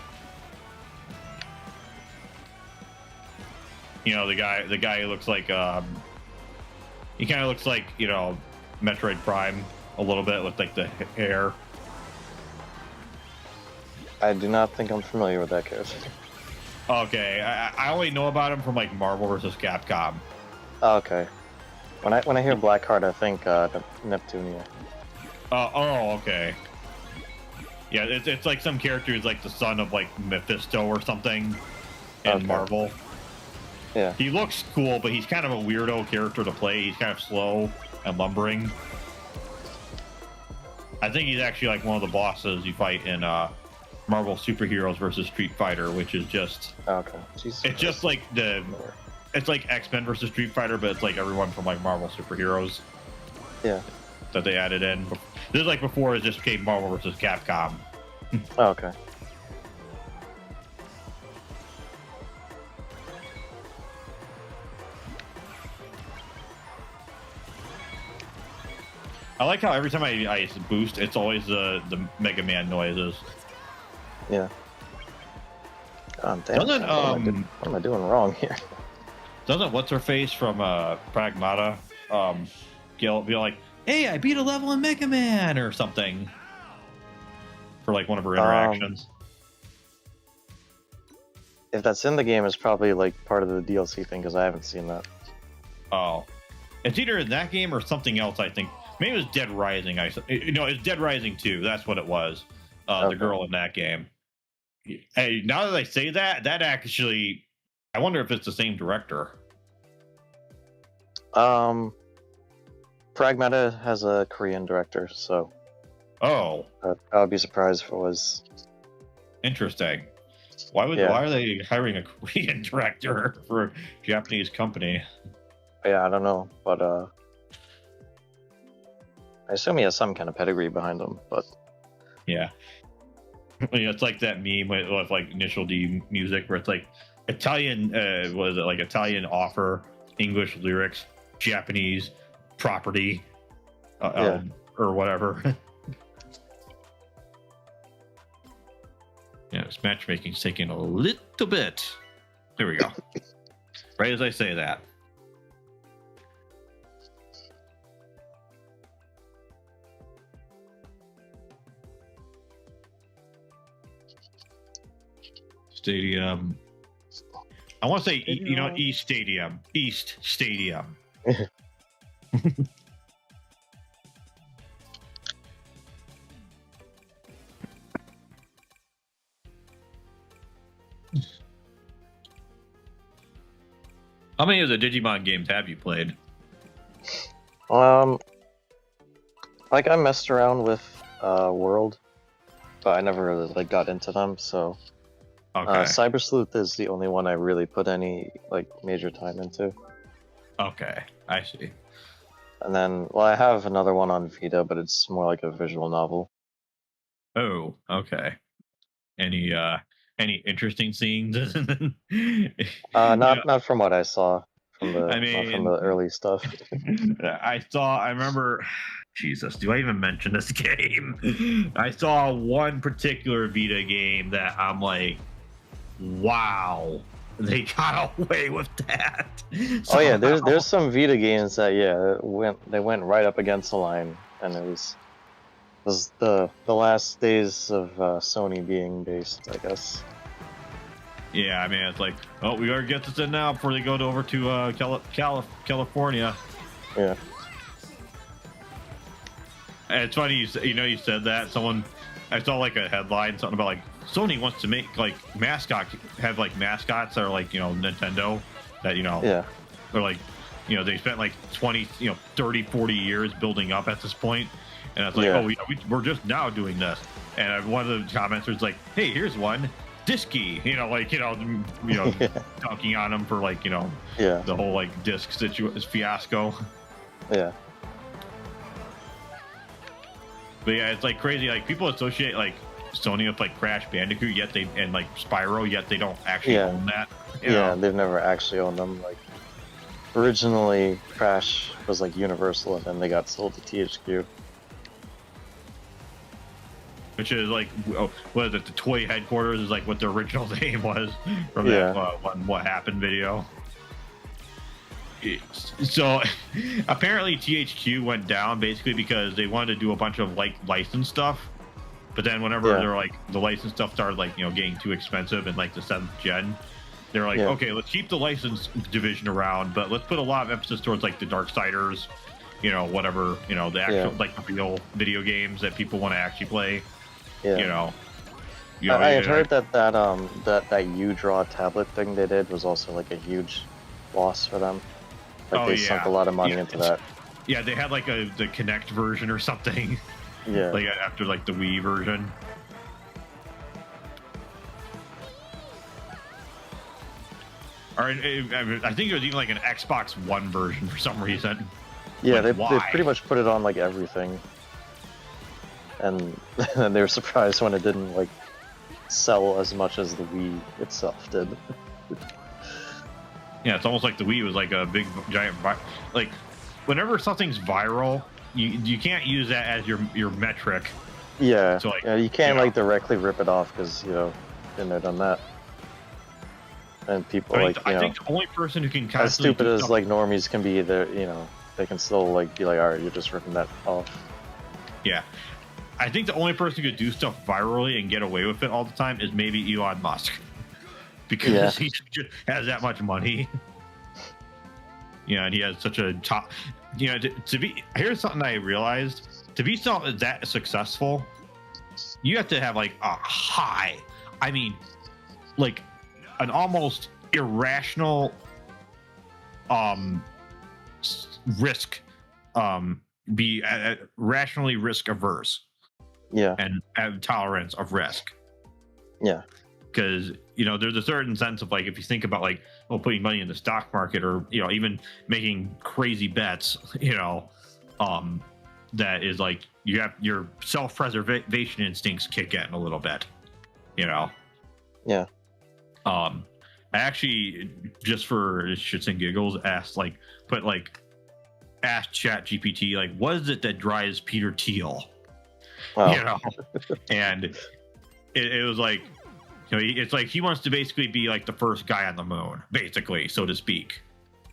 You know, the guy who looks like he kind of looks like, you know, Metroid Prime a little bit with like the hair. I do not think I'm familiar with that character. Okay, I only know about him from like Marvel vs. Capcom. Oh, okay. When I hear Blackheart, I think Neptunia. Oh, okay. Yeah, it's like some character who's like the son of like Mephisto or something in Marvel. Yeah. He looks cool, but he's kind of a weirdo character to play. He's kind of slow and lumbering. I think he's actually like one of the bosses you fight in Marvel Superheroes versus Street Fighter, which is just Jesus it's just like it's like X-Men versus Street Fighter, but it's like everyone from like Marvel Superheroes. Yeah. That they added in. This is like before it just became Marvel versus Capcom. Oh, okay. I like how every time I boost, it's always the Mega Man noises. Yeah. God damn. Doesn't what am I doing wrong here? Doesn't what's her face from Pragmata be like, hey, I beat a level in Mega Man or something for like one of her interactions? If that's in the game, it's probably like part of the DLC thing because I haven't seen that. Oh, it's either in that game or something else. I think maybe it was Dead Rising. It's Dead Rising 2. That's what it was. The girl in that game. Hey, now that I say that actually, I wonder if it's the same director. Pragmata has a Korean director, so. Oh. I would be surprised if it was. Interesting. Why are they hiring a Korean director for a Japanese company? Yeah, I don't know, but I assume he has some kind of pedigree behind him, but. Yeah. It's like that meme with like Initial D music where it's like Italian, Italian offer, English lyrics, Japanese property, or whatever. Yeah, this matchmaking's taking a little bit. There we go. Right as I say that. Stadium. I want to say, East Stadium. East Stadium. How many of the Digimon games have you played? Like I messed around with World, but I never really like got into them, so. Okay. Cyber Sleuth is the only one I really put any like major time into. Okay, I see. And then, well, I have another one on Vita, but it's more like a visual novel. Oh, okay. Any interesting scenes? Not from what I saw from the early stuff. I remember. Jesus, do I even mention this game? I saw one particular Vita game that I'm like, wow, they got away with that. Oh yeah, there's some Vita games that they went right up against the line, and it was the last days of Sony being based, I guess. Yeah, I mean it's like, oh, we gotta get this in now before they go over to California. Yeah. And it's funny, you said that. I saw like a headline, something about like Sony wants to make like mascots that are like, Nintendo, that, they're like, they spent like 20, 30, 40 years building up at this point. And I was like, we're just now doing this. And one of the comments was like, hey, here's one, Disky, dunking on them for like, the whole like disc fiasco. Yeah. But yeah, it's like crazy. Like people associate like Sony with like Crash Bandicoot, and like Spyro, yet they don't actually own that. Yeah, they've never actually owned them. Like originally Crash was like Universal, and then they got sold to THQ. Which is like, what is it? The toy headquarters is like what the original name was from that one What Happened video. So apparently THQ went down basically because they wanted to do a bunch of like licensed stuff, but then whenever they're like the licensed stuff started like getting too expensive in like the 7th gen, they're like, okay, let's keep the license division around, but let's put a lot of emphasis towards like the Darksiders, whatever, the actual like the real video games that people want to actually play. I had heard that U-Draw tablet thing they did was also like a huge loss for them. Like they sunk a lot of money into that. Yeah, they had like the Kinect version or something. Yeah. Like after like the Wii version. Or I think it was even like an Xbox One version for some reason. Yeah, they pretty much put it on like everything. And they were surprised when it didn't like sell as much as the Wii itself did. Yeah, it's almost like the Wii was like a big giant like whenever something's viral, you can't use that as your metric. Yeah, so, like, you can't like directly rip it off because been there, done that. And people I think the only person who can as stupid as like normies can be, they can still like be like, all right, you're just ripping that off. Yeah. I think the only person who could do stuff virally and get away with it all the time is maybe Elon Musk. Because he just has that much money. And he has such a top... to be... Here's something I realized. To be that successful, you have to have like a high... I mean, like an almost irrational risk... be rationally risk averse. Yeah. And have tolerance of risk. Yeah. Because there's a certain sense of like if you think about like putting money in the stock market or even making crazy bets, that is like you have your self-preservation instincts kick in a little bit, Yeah. I actually just for shits and giggles asked Chat GPT like what is it that drives Peter Thiel? Wow. And it was like, it's like he wants to basically be like the first guy on the moon, basically, so to speak,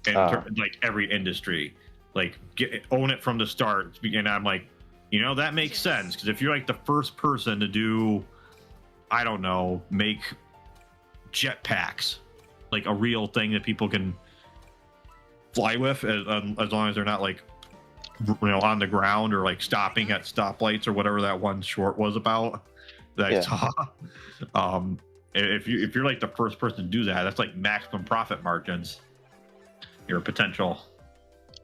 and like every industry, like own it from the start. And I'm like, that makes sense because if you're like the first person to do, I don't know, make jetpacks, like a real thing that people can fly with, as long as they're not like on the ground or like stopping at stoplights or whatever that one short was about that I saw. If you're like the first person to do that, that's like maximum profit margins. Your potential.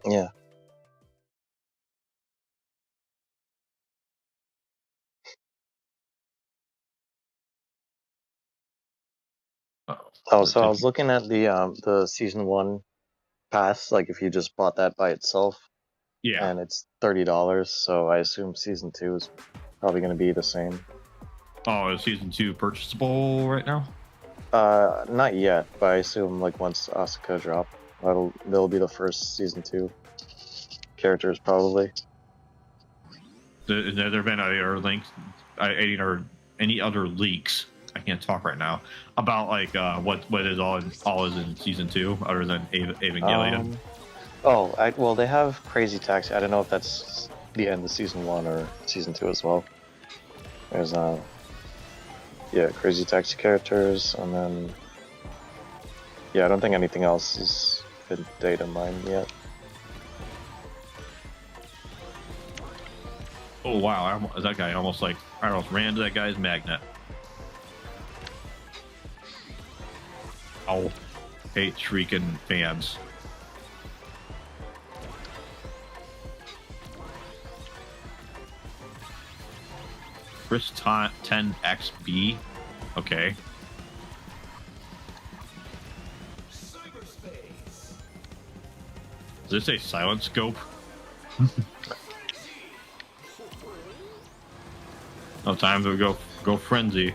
Yeah. So I was looking at the season 1 pass, like if you just bought that by itself. Yeah. And it's $30, so I assume season 2 is probably going to be the same. Oh, is season 2 purchasable right now? Not yet, but I assume like once Asuka drop, they'll be the first season 2 characters probably. Has there been any other leaks? I can't talk right now about like what is all is in season 2 other than Evangelion. Well, they have Crazy Taxi. I don't know if that's the end of season 1 or season 2 as well. There's Crazy Taxi characters, and then I don't think anything else has been data mined yet. Oh wow! That guy almost ran to that guy's magnet. Oh, hate shrieking fans. Chris 10XB. Okay. Does this say silent scope? No time to go frenzy.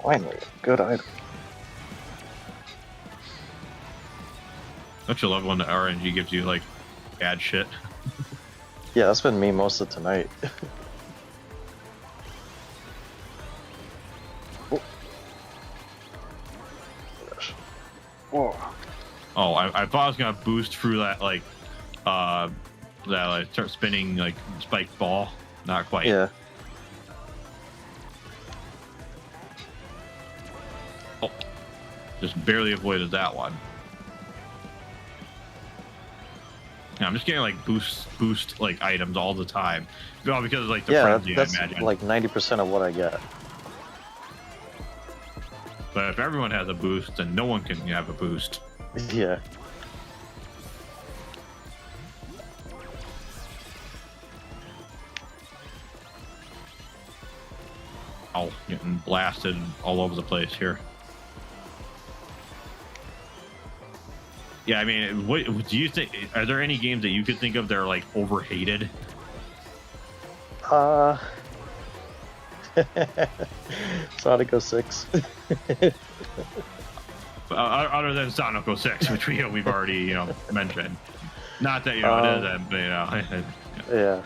Finally, good item. Don't you love when the RNG gives you like bad shit? Yeah, that's been me most of tonight. Oh. Oh. Oh, I thought I was gonna boost through that like start spinning like spiked ball. Not quite. Yeah. Oh, just barely avoided that one. Yeah, I'm just getting like boost like items all the time. Well, because like the frenzy, that's I imagine. like 90% of what I get. But if everyone has a boost, then no one can have a boost. Yeah. Oh, getting blasted all over the place here. Yeah, I mean, what do you think? Are there any games that you could think of that are like overhated? Sonic 06. Other than Sonic 06, which we've already mentioned. Not that it isn't, but yeah.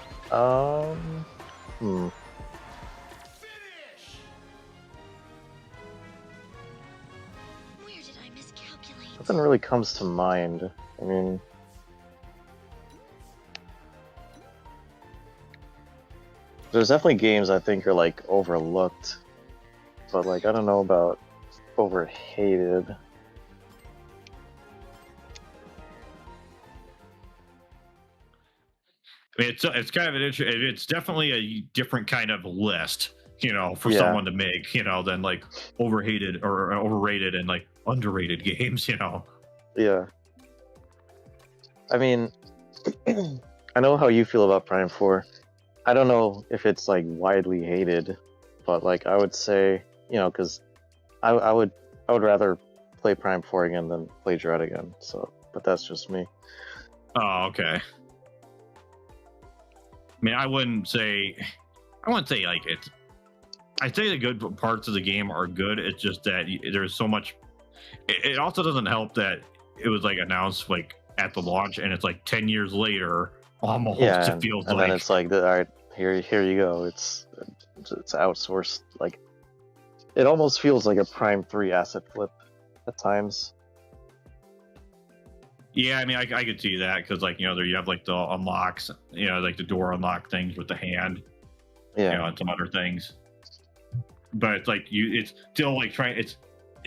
Where did I miscalculate? Nothing really comes to mind. I mean, there's definitely games I think are like overlooked, but like I don't know about overhated. I mean, it's kind of it's definitely a different kind of list, for someone to make, than like overhated or overrated and like underrated games, Yeah. I mean, I know how you feel about Prime 4. I don't know if it's like widely hated, but like I would say, because I would rather play Prime 4 again than play Dread again. So, but that's just me. Oh, okay. I mean, I wouldn't say like it's. I'd say the good parts of the game are good. It's just that there's so much. It also doesn't help that it was like announced like at the launch, and it's like 10 years later. Almost, yeah, it feels and like. then it's like, all right, here you go. It's outsourced. Like, it almost feels like a Prime 3 asset flip at times. Yeah, I mean, I could see that because like there you have like the unlocks, like the door unlock things with the hand, and some other things. But it's like it's still like trying. It's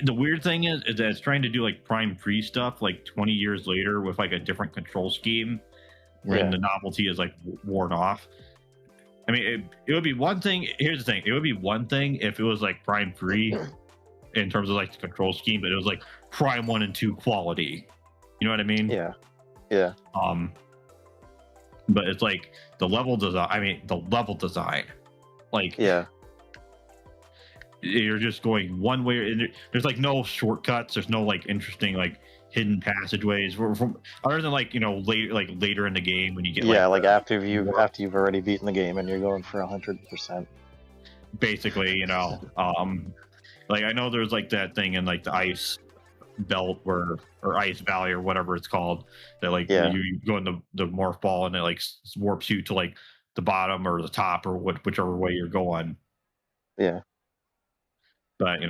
the weird thing is that it's trying to do like Prime 3 stuff like 20 years later with like a different control scheme. When the novelty is like worn off. I mean, it would be one thing. Here's the thing: it would be one thing if it was like Prime 3 in terms of like the control scheme, but it was like Prime 1 and 2 quality. You know what I mean? Yeah. But it's like the level design. I mean, the level design. Like, you're just going one way. And there's like no shortcuts. There's no like interesting like hidden passageways other than like later in the game when you get like after you've already beaten the game and you're going for 100%. Basically, like I know there's like that thing in like the ice belt or ice valley or whatever it's called that like you go in the morph ball and it like warps you to like the bottom or the top or whichever way you're going. Yeah. But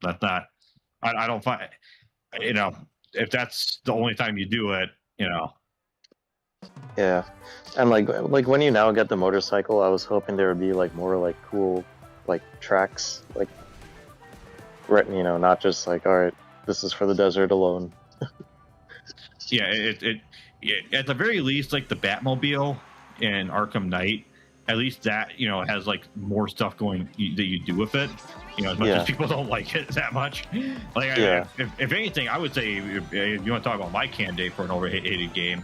that's not. I don't find if that's the only time you do it, Yeah, and like when you now get the motorcycle, I was hoping there would be like more like cool like tracks, like not just like, all right, this is for the desert alone. Yeah, it at the very least like the Batmobile in Arkham Knight, at least that has like more stuff going that you do with it. As much as people don't like it that much. Like, if anything, I would say if you want to talk about my candidate for an overhated game,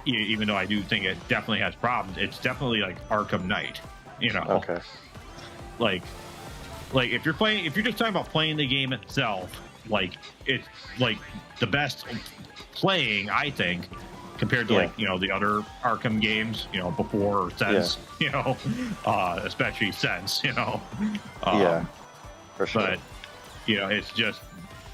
even though I do think it definitely has problems, it's definitely like Arkham Knight. Okay. Like if you're just talking about playing the game itself, like it's like the best playing, I think, compared to like the other Arkham games, before or since, especially since, yeah, for sure. But it's just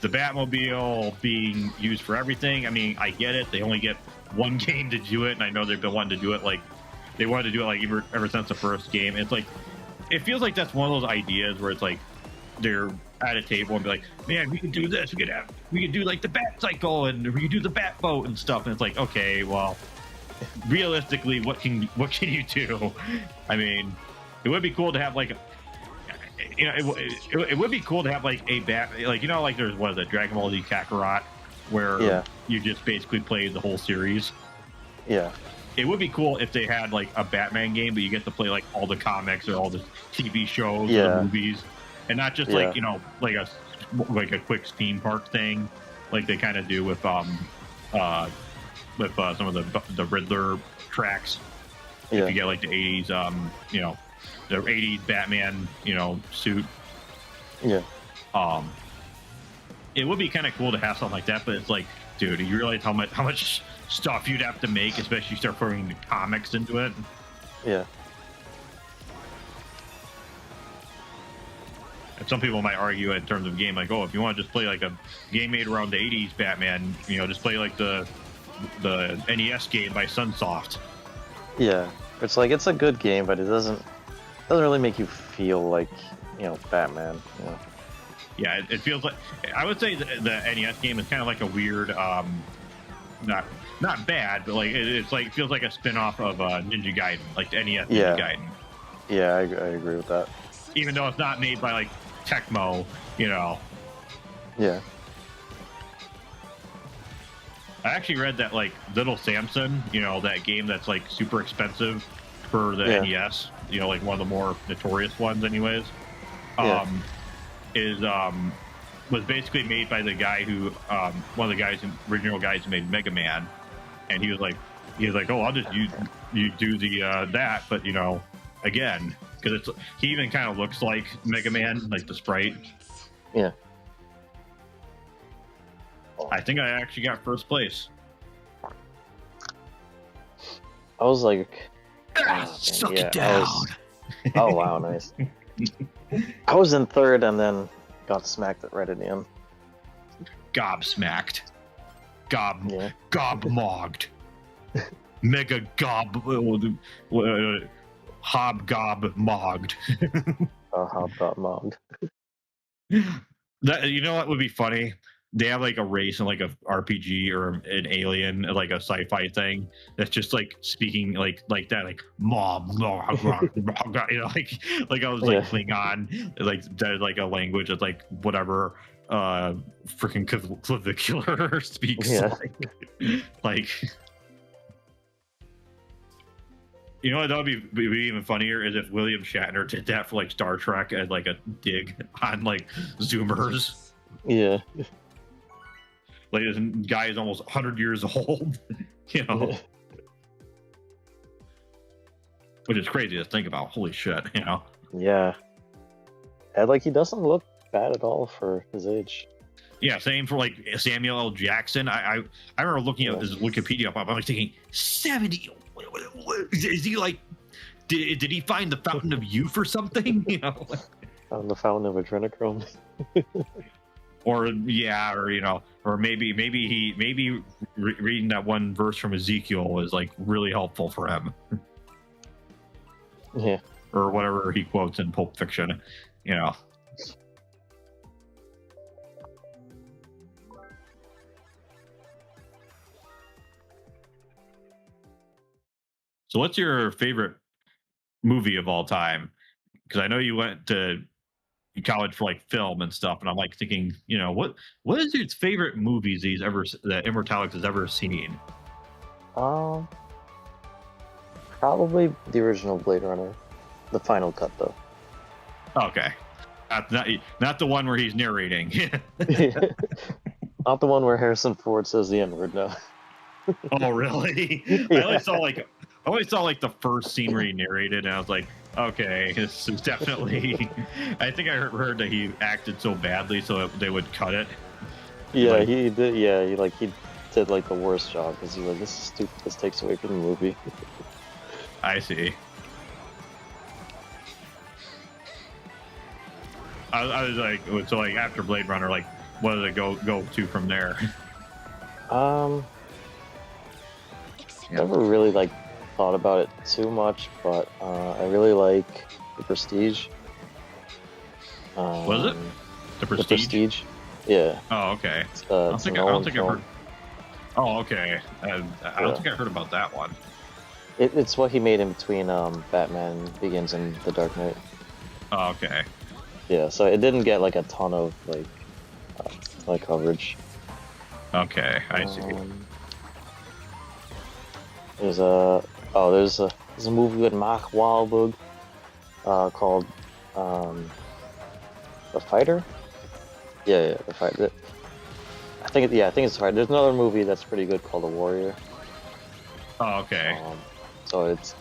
the Batmobile being used for everything. I mean, I get it. They only get one game to do it, and I know they've been wanting to do it like they wanted to do it like ever since the first game. It's like it feels like that's one of those ideas where it's like they're at a table and be like, man, we can do this. We could do like the Bat Cycle and we could do the Bat Boat and stuff. And it's like, okay, well, realistically, what can you do? I mean, it would be cool to have like, you know, it would be cool to have like a bat, like, you know, like there's what is it, Dragon Ball Z Kakarot, where you just basically play the whole series. Yeah. It would be cool if they had like a Batman game, but you get to play like all the comics or all the TV shows, or the movies, and not just like, you know, like a quick theme park thing, like they kind of do with some of the Riddler tracks. If you get like the 80s, you know, the 80s Batman, you know, suit. Yeah. It would be kind of cool to have something like that, but it's like, dude, you realize how much stuff you'd have to make, especially if you start throwing the comics into it. Yeah. And some people might argue in terms of game, like, oh, if you want to just play like a game made around the 80s Batman, you know, just play like the NES game by Sunsoft. Yeah. It's like, it's a good game, but it doesn't really make you feel like, you know, Batman, you know. Yeah, it feels like, I would say the NES game is kind of like a weird, not bad, but like it's like, it feels like a spin-off of Ninja Gaiden, like the NES Ninja Gaiden. Yeah, I agree with that. Even though it's not made by like Tecmo, you know. Yeah. I actually read that like Little Samson, you know, that game that's like super expensive for the NES, you know, like one of the more notorious ones anyways, was basically made by the guy who, one of the original guys who made Mega Man. And he was like, oh, I'll just you do the, that, but you know, again, because he even kind of looks like Mega Man, like the sprite. Yeah. I think I actually got first place. I was like, suck it down. Oh wow, nice. I was in third and then got smacked right at the end. Gobsmacked. Gobmogged. Mega hobgob-mogged. Hobgob-mogged. That, you know what would be funny? They have like a race and like a RPG or an alien, like a sci-fi thing that's just like speaking like that, like mob, you know, like I was like Klingon, like a language that's like whatever freaking clavicular speaks like you know what, that would be even funnier is if William Shatner did that for like Star Trek as like a dig on like Zoomers. Yeah. Like this guy is almost 100 years old, you know, which is crazy to think about. Holy shit, you know. Yeah, and like he doesn't look bad at all for his age. Yeah, same for like Samuel L. Jackson. I remember looking at his Wikipedia. I'm like thinking 70. Is he like? Did he find the fountain of youth or something? You know, found the fountain of adrenochrome. Or you know, or maybe reading that one verse from Ezekiel was like really helpful for him. Yeah. Or whatever he quotes in Pulp Fiction, you know. So what's your favorite movie of all time? Because I know you went to college for like film and stuff, and I'm like thinking, you know, what is his favorite movies that Immortalix has ever seen? Probably the original Blade Runner, the final cut though. Okay, not the one where he's narrating. Not the one where Harrison Ford says the N-word. No. Oh really? I always saw like the first scene where he narrated, and I was like, okay, this is definitely. I think I heard that he acted so badly, so they would cut it. Yeah, like, he did. Yeah, he did like the worst job because he's like, this is stupid. This takes away from the movie. I see. I was like, so like after Blade Runner, like what does it go to from there? Never really like thought about it too much, but I really like the Prestige. Was it the Prestige? The Prestige. Yeah. Oh, okay. I don't think I've heard. Oh, okay. I don't think I heard about that one. It's what he made in between Batman Begins and The Dark Knight. Oh, okay. Yeah, so it didn't get like a ton of like coverage. Okay, I see. There's a movie with Mark Wahlberg called The Fighter. Yeah, The Fighter. I think it's The Fighter. There's another movie that's pretty good called The Warrior. Oh, okay. So it's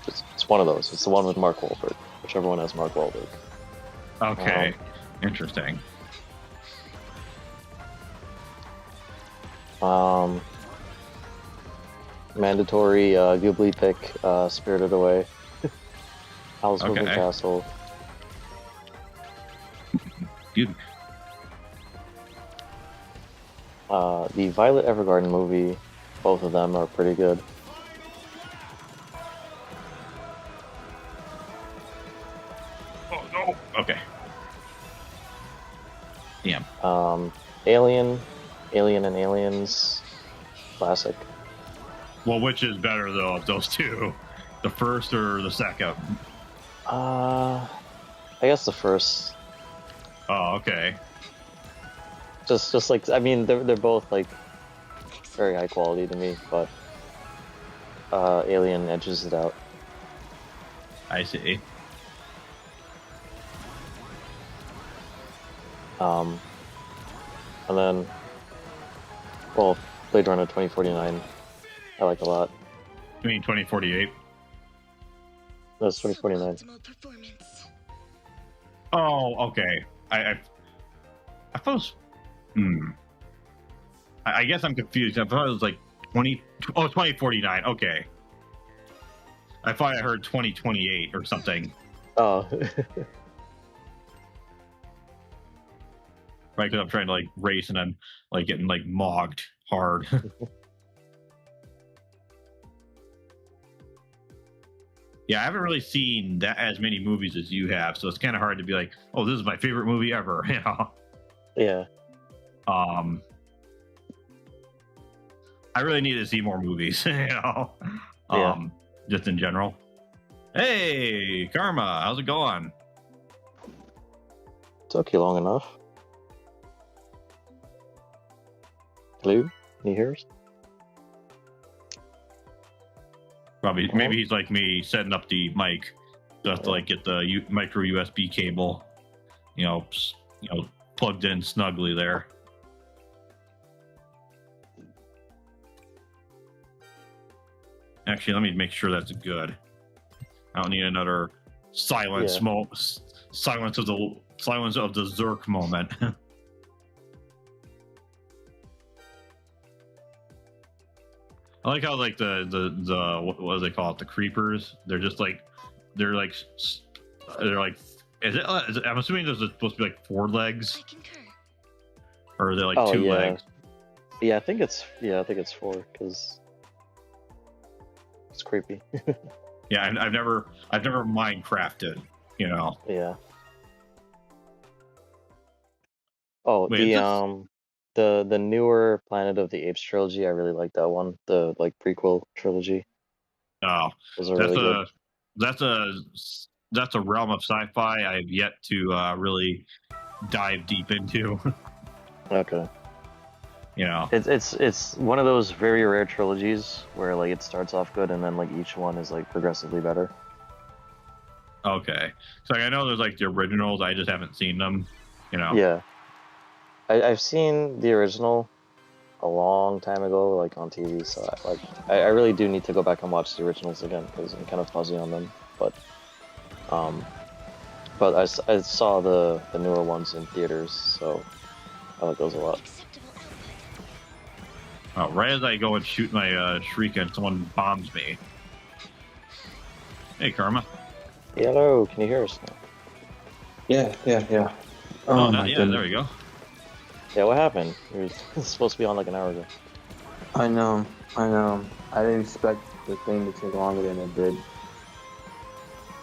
one of those. It's the one with Mark Wahlberg, whichever one has Mark Wahlberg. Okay, interesting. Mandatory Ghibli pick, Spirited Away. Howl's Moving Castle. Good. The Violet Evergarden movie, both of them are pretty good. Oh no. Okay. Damn. Alien and Aliens, classic. Well, which is better though of those two, the first or the second? I guess the first. Oh, okay. Just like, I mean, they're both like very high quality to me, but Alien edges it out. I see. And then, well, Blade Runner 2049, I like a lot. You mean 2048? That's 2049. Oh, okay. I thought it was... I guess I'm confused. I thought it was like 2049. Okay. I thought I heard 2028 or something. Oh. Right, because I'm trying to like race and I'm like getting like mogged hard. Yeah, I haven't really seen that as many movies as you have, so it's kind of hard to be like, oh, this is my favorite movie ever, you know? Yeah. I really need to see more movies, you know? Yeah. Just in general. Hey, Karma, how's it going? Took you long enough. Hello? Can you hear us? Probably, maybe he's like me, setting up the mic. So I have to like get the micro USB cable, you know, plugged in snugly there. Actually, let me make sure that's good. I don't need another silence silence of the Zerk moment. I like how like the what do they call it? The creepers. They're just like they're like is it? I'm assuming there's supposed to be like 4 legs, or are they like 2 legs? Yeah, I think it's 4 because it's creepy. Yeah, I've never Minecrafted, you know. Yeah. Oh, wait, the newer Planet of the Apes trilogy, I really like that one. The like prequel trilogy. Oh, those are really good. That's a realm of sci-fi I have yet to really dive deep into. Okay. You know, it's one of those very rare trilogies where like it starts off good and then like each one is like progressively better. Okay, so I know there's like the originals. I just haven't seen them. You know. Yeah. I've seen the original a long time ago, like on TV. So I really do need to go back and watch the originals again because I'm kind of fuzzy on them. But I saw the newer ones in theaters, so I like those a lot. Oh, right as I go and shoot my shuriken, someone bombs me. Hey, Karma. Hello, can you hear us now? Yeah. Oh, yeah, there we go. Yeah, what happened? You were supposed to be on like an hour ago. I know, I know. I didn't expect the thing to take longer than it did.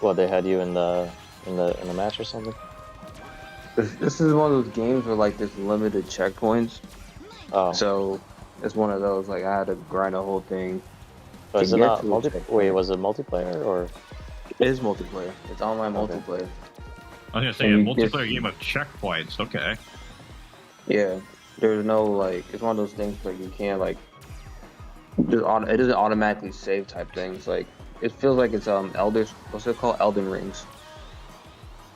What, they had you in the match or something? This is one of those games where like there's limited checkpoints, Oh, so it's one of those like I had to grind the whole thing so to is it get not to a Wait, checkpoint. was it multiplayer or? It is multiplayer. It's online Okay. multiplayer. I was gonna say And a you get, multiplayer game of checkpoints. Okay. yeah, there's no like, it's one of those things like you can't like, it doesn't automatically save type things. Like, it feels like it's, what's it called? Elden Rings.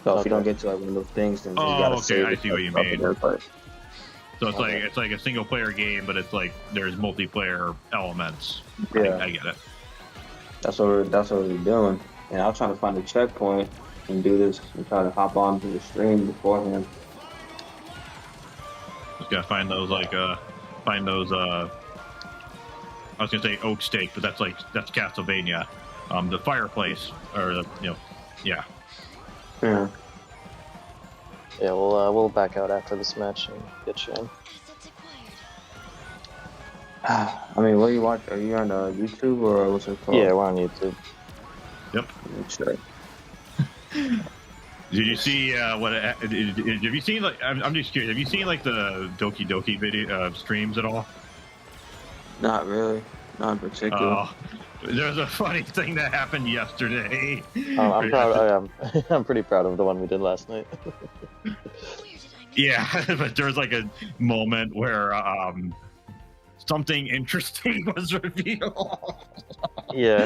So if you don't Okay. get to like one of those things, then you Oh, gotta okay. save I it see what you up mean. there. But So Okay. it's like a single player game, but it's like there's multiplayer elements. yeah, I get it. that's what we're doing. And I was trying to find a checkpoint and do this and try to hop on to the stream beforehand. Just gotta find those find those I was gonna say oak steak, but that's Castlevania. The fireplace or the yeah. Yeah. Yeah, we'll back out after this match and get you in. Assets acquired. I mean, what do you watch? Are you on YouTube or what's it Yeah, called? we're on YouTube. Yep. Sure. Did you see have you seen like I'm just curious, have you seen like the Doki Doki video streams at all? Not really. Not in particular. There's a funny thing that happened yesterday. I'm proud. I'm pretty proud of the one we did last night. Where did I miss Yeah, but there was like a moment where something interesting was revealed. Yeah.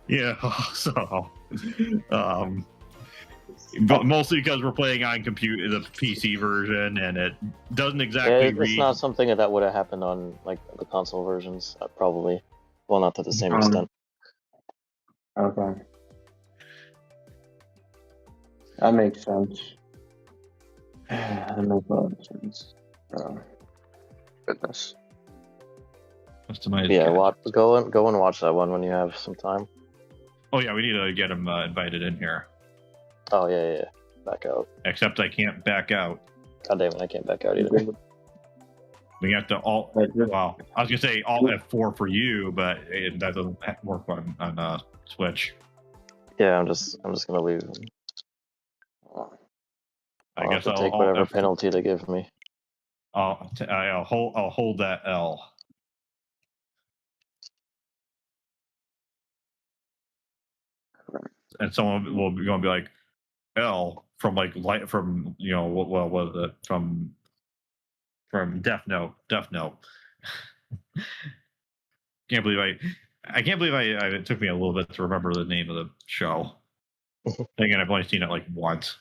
Yeah, so but mostly because we're playing on the PC version, and it doesn't Yeah, exactly it's read. not something that would have happened on like the console versions. Probably, well, not to the same Um, extent. Okay. That makes sense. That makes a lot of sense. Goodness. Customized Yeah, gadgets. go and watch that one when you have some time. Oh yeah, we need to get him invited in here. Oh yeah. Back out. Except I can't back out. God damn it, I can't back out either. We have to alt. Well, I was gonna say alt F4 for you, but that doesn't work on Switch. Yeah, I'm just gonna leave. I guess have to I'll take whatever F4. penalty they give me. I'll hold that L. And someone will be going to be like L from light from what was it from Death Note. Can't believe I can't believe it took me a little bit to remember the name of the show. Again, I've only seen it like once.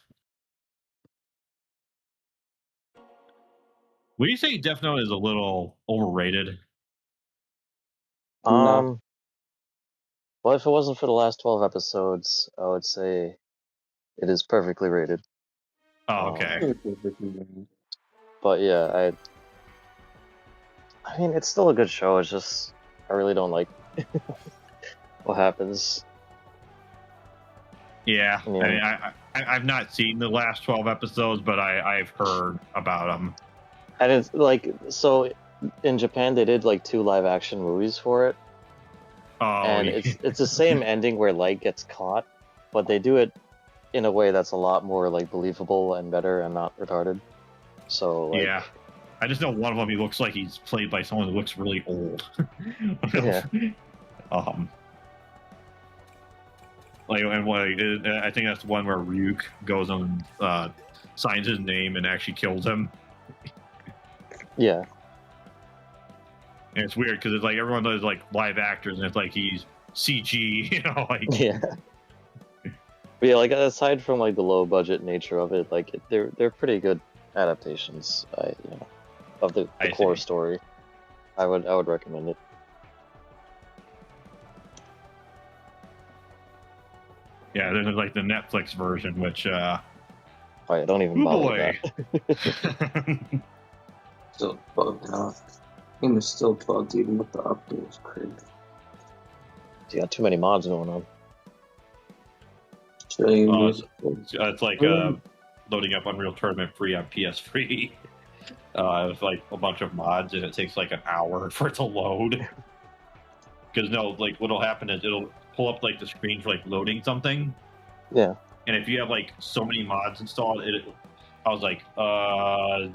Would you say Death Note is a little overrated? No. Well, if it wasn't for the last 12 episodes, I would say it is perfectly rated. Oh, okay. But yeah, I mean, it's still a good show. It's just I really don't like what happens. Yeah, Yeah. I mean, I've not seen the last 12 episodes, but I've heard about them. And it's like, so in Japan they did like 2 live action movies for it. Oh, and yeah. it's the same ending where Light gets caught, but they do it in a way that's a lot more like believable and better and not retarded. So like, Yeah, I just know one of them. He looks like he's played by someone who looks really old. Yeah. I think that's the one where Ryuk goes and signs his name and actually kills him. Yeah. And it's weird because it's like everyone does like live actors, and it's like he's CG, like Yeah. But yeah, like aside from like the low budget nature of it, like they're pretty good adaptations. Of the core story. I would recommend it. Yeah, there's like the Netflix version, which Oh yeah, don't even bother with that. Still bugged out. Game is still bugged even with the updates. Crazy. You got too many mods going on. It's like loading up Unreal Tournament free on PS3. With like a bunch of mods, and it takes like an hour for it to load. Because no, like what'll happen is it'll pull up like the screen for like loading something. Yeah. And if you have like so many mods installed, I was like,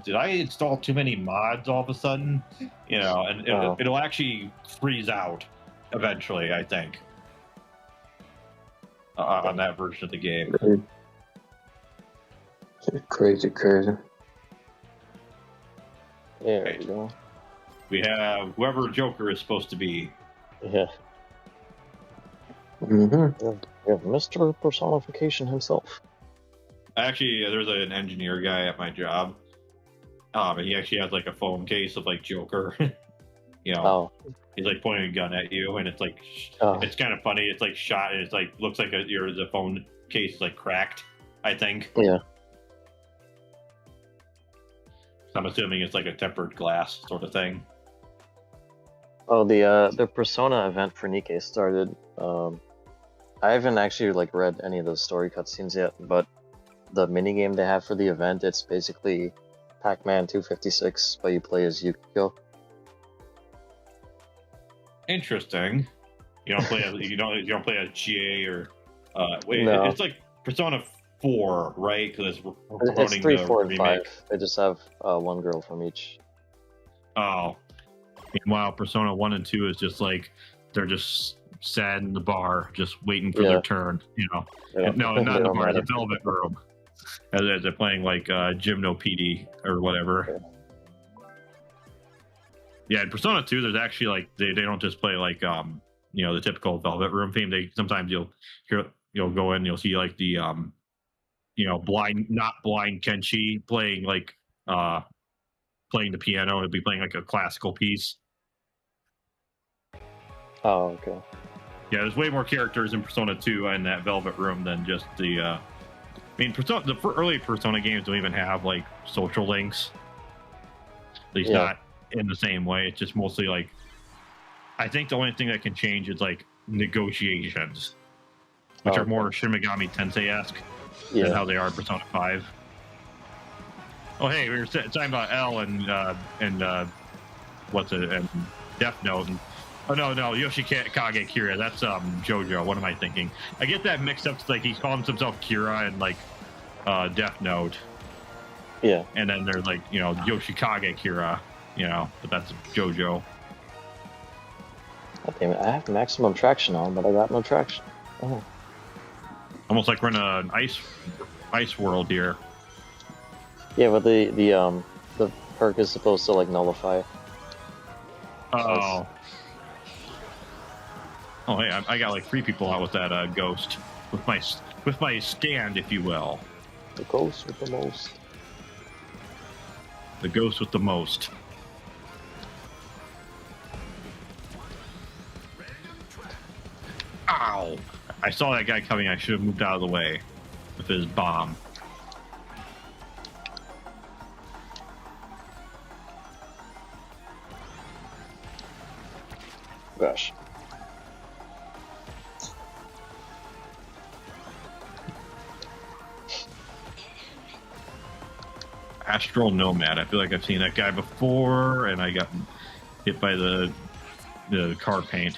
did I install too many mods all of a sudden? You know, and it'll actually freeze out eventually, I think, on that version of the game. Crazy. There we go. We have whoever Joker is supposed to be. Yeah. Mm-hmm. We have Mr. Personification himself. Actually, there's an engineer guy at my job. And he actually has like a phone case of like Joker. You know, he's like pointing a gun at you, and it's like it's kind of funny. It's like shot. It's like looks like the phone case is like cracked. I think. Yeah. I'm assuming it's like a tempered glass sort of thing. Oh, the Persona event for Nikke started. I haven't actually like read any of those story cutscenes yet, but the minigame they have for the event, it's basically Pac-Man 256, but you play as Yukiko. Interesting. You don't play as you don't play as GA or wait. No. It's like Persona 4, right? Because It's 3, 4, and 5. They just have one girl from each. Oh. Meanwhile, Persona 1 and 2 is just like they're just sad in the bar, just waiting for their turn. You know, no, not the bar, the Velvet Room, as they're playing like Gymno PD or whatever. Yeah, in Persona 2, there's actually like they don't just play like you know, the typical Velvet Room theme. They sometimes you'll go in and you'll see like the you know, not blind Kenshi playing like playing the piano. It'll be playing like a classical piece. Oh, okay. Yeah, there's way more characters in Persona 2 and that Velvet Room than just the I mean, the early Persona games don't even have like social links. At least not in the same way. It's just mostly like, I think the only thing that can change is like negotiations, which are more Shin Megami Tensei-esque than how they are in Persona 5. Oh, hey, we were talking about L and what's it, and Death Note. And, oh no, Yoshikage Kira. That's JoJo. What am I thinking? I get that mixed up. Like he calls himself Kira and like Death Note. Yeah. And then there's like, you know, Yoshikage Kira. You know, but that's JoJo. God damn it! I have maximum traction on, but I got no traction. Oh. Almost like we're in an ice world here. Yeah, but the perk is supposed to like nullify. Oh. Oh, hey, I got like 3 people out with that ghost, with my stand, if you will. The ghost with the most. The ghost with the most. Ow! I saw that guy coming. I should have moved out of the way with his bomb. Gosh. Astral Nomad. I feel like I've seen that guy before, and I got hit by the car paint.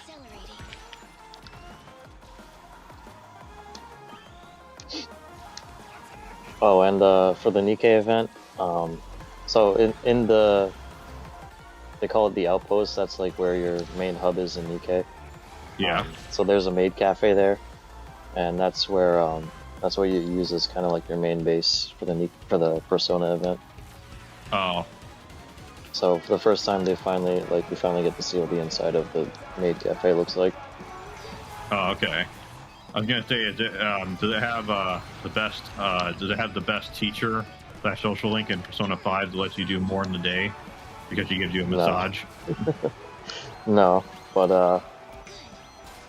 Oh, and for the Nikke event, so in the, they call it the outpost. That's like where your main hub is in Nikke. Yeah. So there's a maid cafe there, and that's where you use as kind of like your main base for the Persona event. Oh. So for the first time, we finally get to see what the inside of the maid cafe looks like. Oh, okay. I was gonna say, does it have the best? Does it have the best teacher / social link in Persona 5 that lets you do more in the day because she gives you a massage? No, but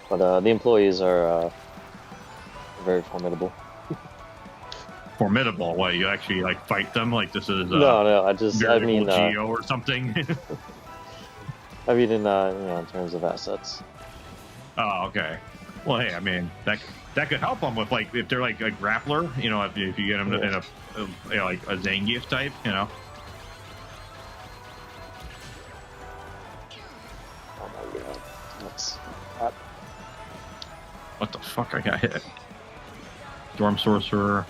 the employees are very formidable. Formidable? What, you actually like fight them? Like this is no, I mean Geo or something? I mean in terms of assets. Oh, okay. Well, hey, I mean that could help them with like if they're like a grappler, you know, if you get them in a you know, like a Zangief type, you know. Oh my god. That's hot. What the fuck? I got hit. Storm Sorcerer.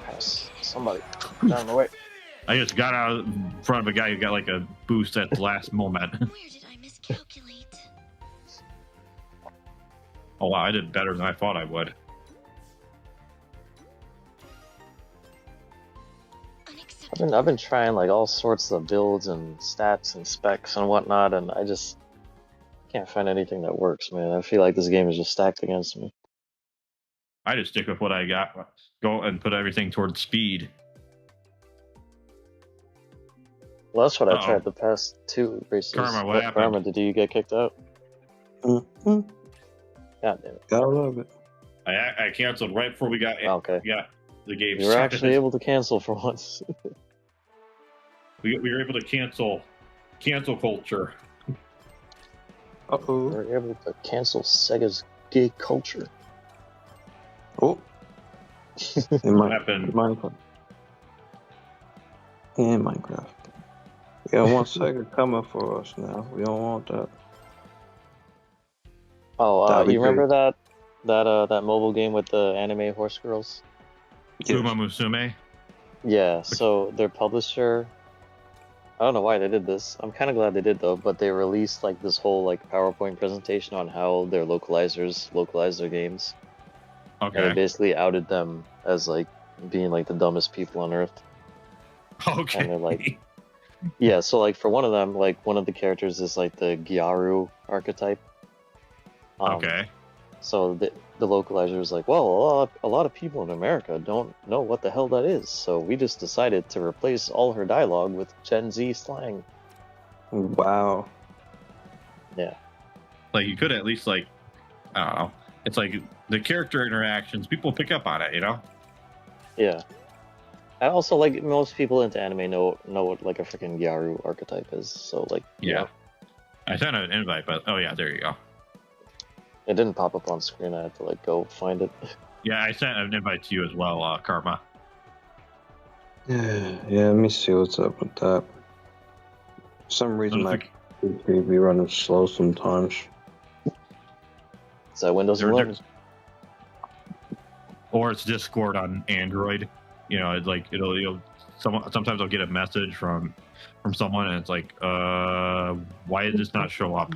Yes. Somebody. Down the way. I just got out in front of a guy who got like a boost at the last moment. Where did I miscalculate? Oh wow, I did better than I thought I would. Unacceptable. I've been trying like all sorts of builds and stats and specs and whatnot, and I just can't find anything that works, man. I feel like this game is just stacked against me. I just stick with what I got. Go and put everything towards speed. Well, that's what I Uh-oh. tried the past 2 races. Karma, what happened? Karma, did you get kicked out? Mm-hmm. God damn it. Gotta love it. I canceled right before we got Okay. the game You were started. actually able to cancel for once. we were able to cancel culture. You Uh-oh. were able to cancel Sega's gay culture. Oh. In What happened? Minecraft. In Minecraft. We don't want Sega coming for us now. We don't want that. Oh, That'd be you remember great. that mobile game with the anime horse girls? Uma Musume. Yeah, so their publisher, I don't know why they did this. I'm kind of glad they did though, but they released like this whole like PowerPoint presentation on how their localizers localize their games. And they Okay. basically outed them as like being like the dumbest people on earth. Okay. And they're like, yeah, so like for one of them, like one of the characters is like the Gyaru archetype. Okay. So the localizer was like, well, a lot of people in America don't know what the hell that is, so we just decided to replace all her dialogue with Gen Z slang. Wow. Yeah. Like you could at least like, I don't know. It's like the character interactions. People pick up on it, you know. Yeah. I also like most people into anime know what like a freaking Gyaru archetype is, so like Yeah. I sent an invite, but oh yeah, there you go. It didn't pop up on screen. I had to like go find it. Yeah, I sent an invite to you as well, Karma. Yeah, let me see what's up with that. For some reason, my Notific- PC be running slow sometimes. Is that Windows There- 11? or it's Discord on Android. You know, it's like you'll sometimes I'll get a message from someone and it's like, why did this not show up?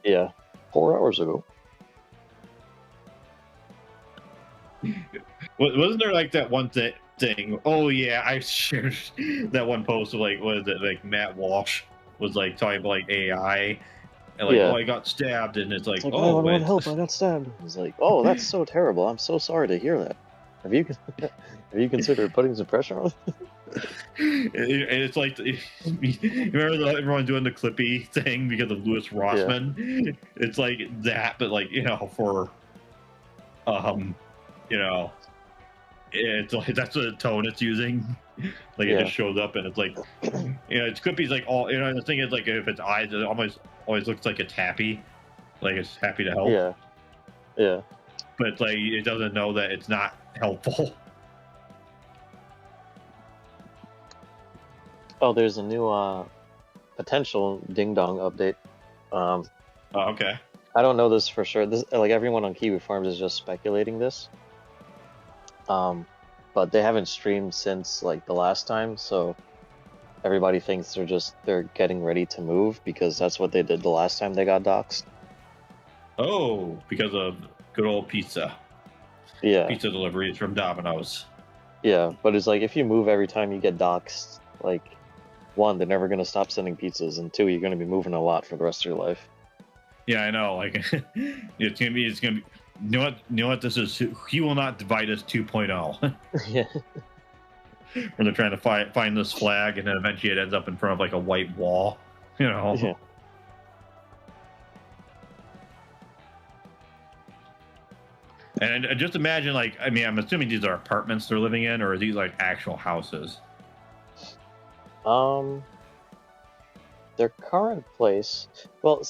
Yeah, 4 hours ago. Wasn't there like that one thing? Oh yeah, I shared that one post of like, what is it? Like Matt Walsh was like talking about like AI and like, Yeah. oh, I got stabbed, and it's like, It's like, oh, 911 wait. help! I got stabbed. It's like, oh, that's so terrible. I'm so sorry to hear that. Have you considered putting some pressure on? And it's like, you remember everyone doing the Clippy thing because of Louis Rossman? It's like that, but like, you know, for you know, it's like that's the tone it's using. Like it just shows up and it's like, you know, it's Clippy's like all, you know, the thing is like if its eyes, it always looks like it's happy, like it's happy to help. Yeah. But it's like it doesn't know that it's not helpful. Oh, there's a new potential Ding Dong update. Okay. I don't know this for sure. This like everyone on Kiwi Farms is just speculating this. But they haven't streamed since like the last time, so everybody thinks they're getting ready to move because that's what they did the last time they got doxxed. Oh, because of good old pizza. Yeah. Pizza deliveries from Domino's. Yeah, but it's like if you move every time you get doxxed, like one, they're never gonna stop sending pizzas, and two, you're gonna be moving a lot for the rest of your life. Yeah, I know. Like it's gonna be. You know what? This is. He will not divide us 2.0. Yeah. Where they're trying to find this flag, and then eventually it ends up in front of like a white wall. You know. Yeah. And just imagine, like, I mean, I'm assuming these are apartments they're living in, or are these like actual houses? Their current place. Well,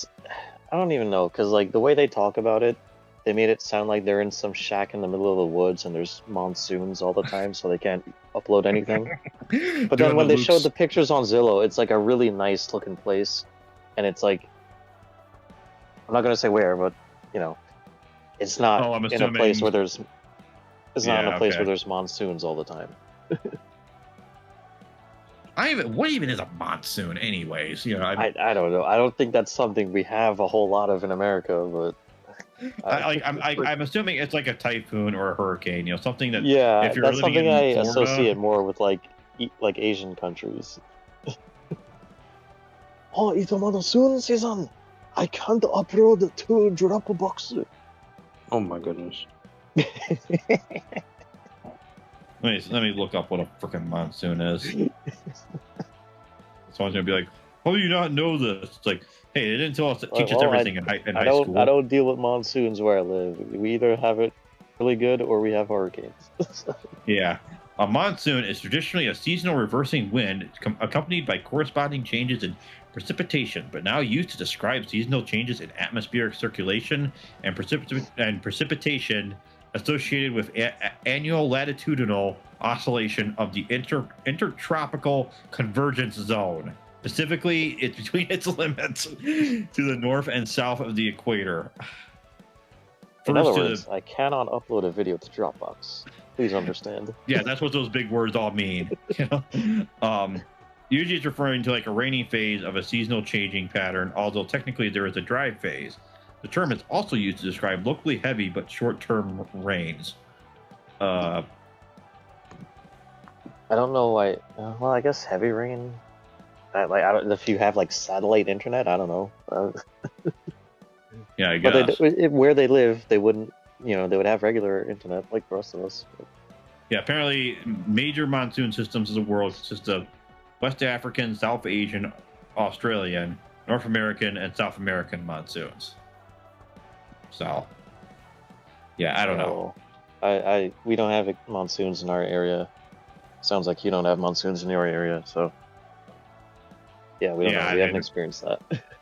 I don't even know, because like the way they talk about it, they made it sound like they're in some shack in the middle of the woods and there's monsoons all the time, so they can't upload anything. But then Doing when the they showed Luke's. the pictures on Zillow, it's like a really nice looking place, and it's like, I'm not gonna say where, but you know, it's not Oh, I'm in a place assuming. where there's it's not in a Yeah. place where Okay. there's monsoons all the time. What even is a monsoon, anyways? You know, I don't know. I don't think that's something we have a whole lot of in America, but I'm assuming it's like a typhoon or a hurricane. You know, something that yeah, if you're that's living something in I Florida, associate more with like Asian countries. Oh, it's a monsoon season. I can't upload to Dropbox. Oh my goodness. let me look up what a freaking monsoon is. Someone's gonna be like, "How do you not know this?" It's like, hey, they didn't tell us teach us Well, everything in I high don't school. deal with monsoons where I live. We either have it really good or we have hurricanes. Yeah. A monsoon is traditionally a seasonal reversing wind accompanied by corresponding changes in precipitation, but now used to describe seasonal changes in atmospheric circulation and precipitation associated with annual latitudinal oscillation of the intertropical convergence zone. Specifically, it's between its limits to the north and south of the equator. In other First to words, the I cannot upload a video to Dropbox. Please understand. yeah, that's what those big words all mean. You know? Usually it's referring to like a rainy phase of a seasonal changing pattern, although technically there is a dry phase. The term is also used to describe locally heavy but short-term rains. I don't know why. Well, I guess heavy rain. I don't. If you have like satellite internet, I don't know. Yeah, I But guess. where they live, they wouldn't. You know, they would have regular internet like the rest of us. Yeah, apparently major monsoon systems of the world consist of West African, South Asian, Australian, North American, and South American monsoons. So, yeah, I don't know. We don't have monsoons in our area. Sounds like you don't have monsoons in your area, so yeah, we don't know. Yeah, We haven't experienced that.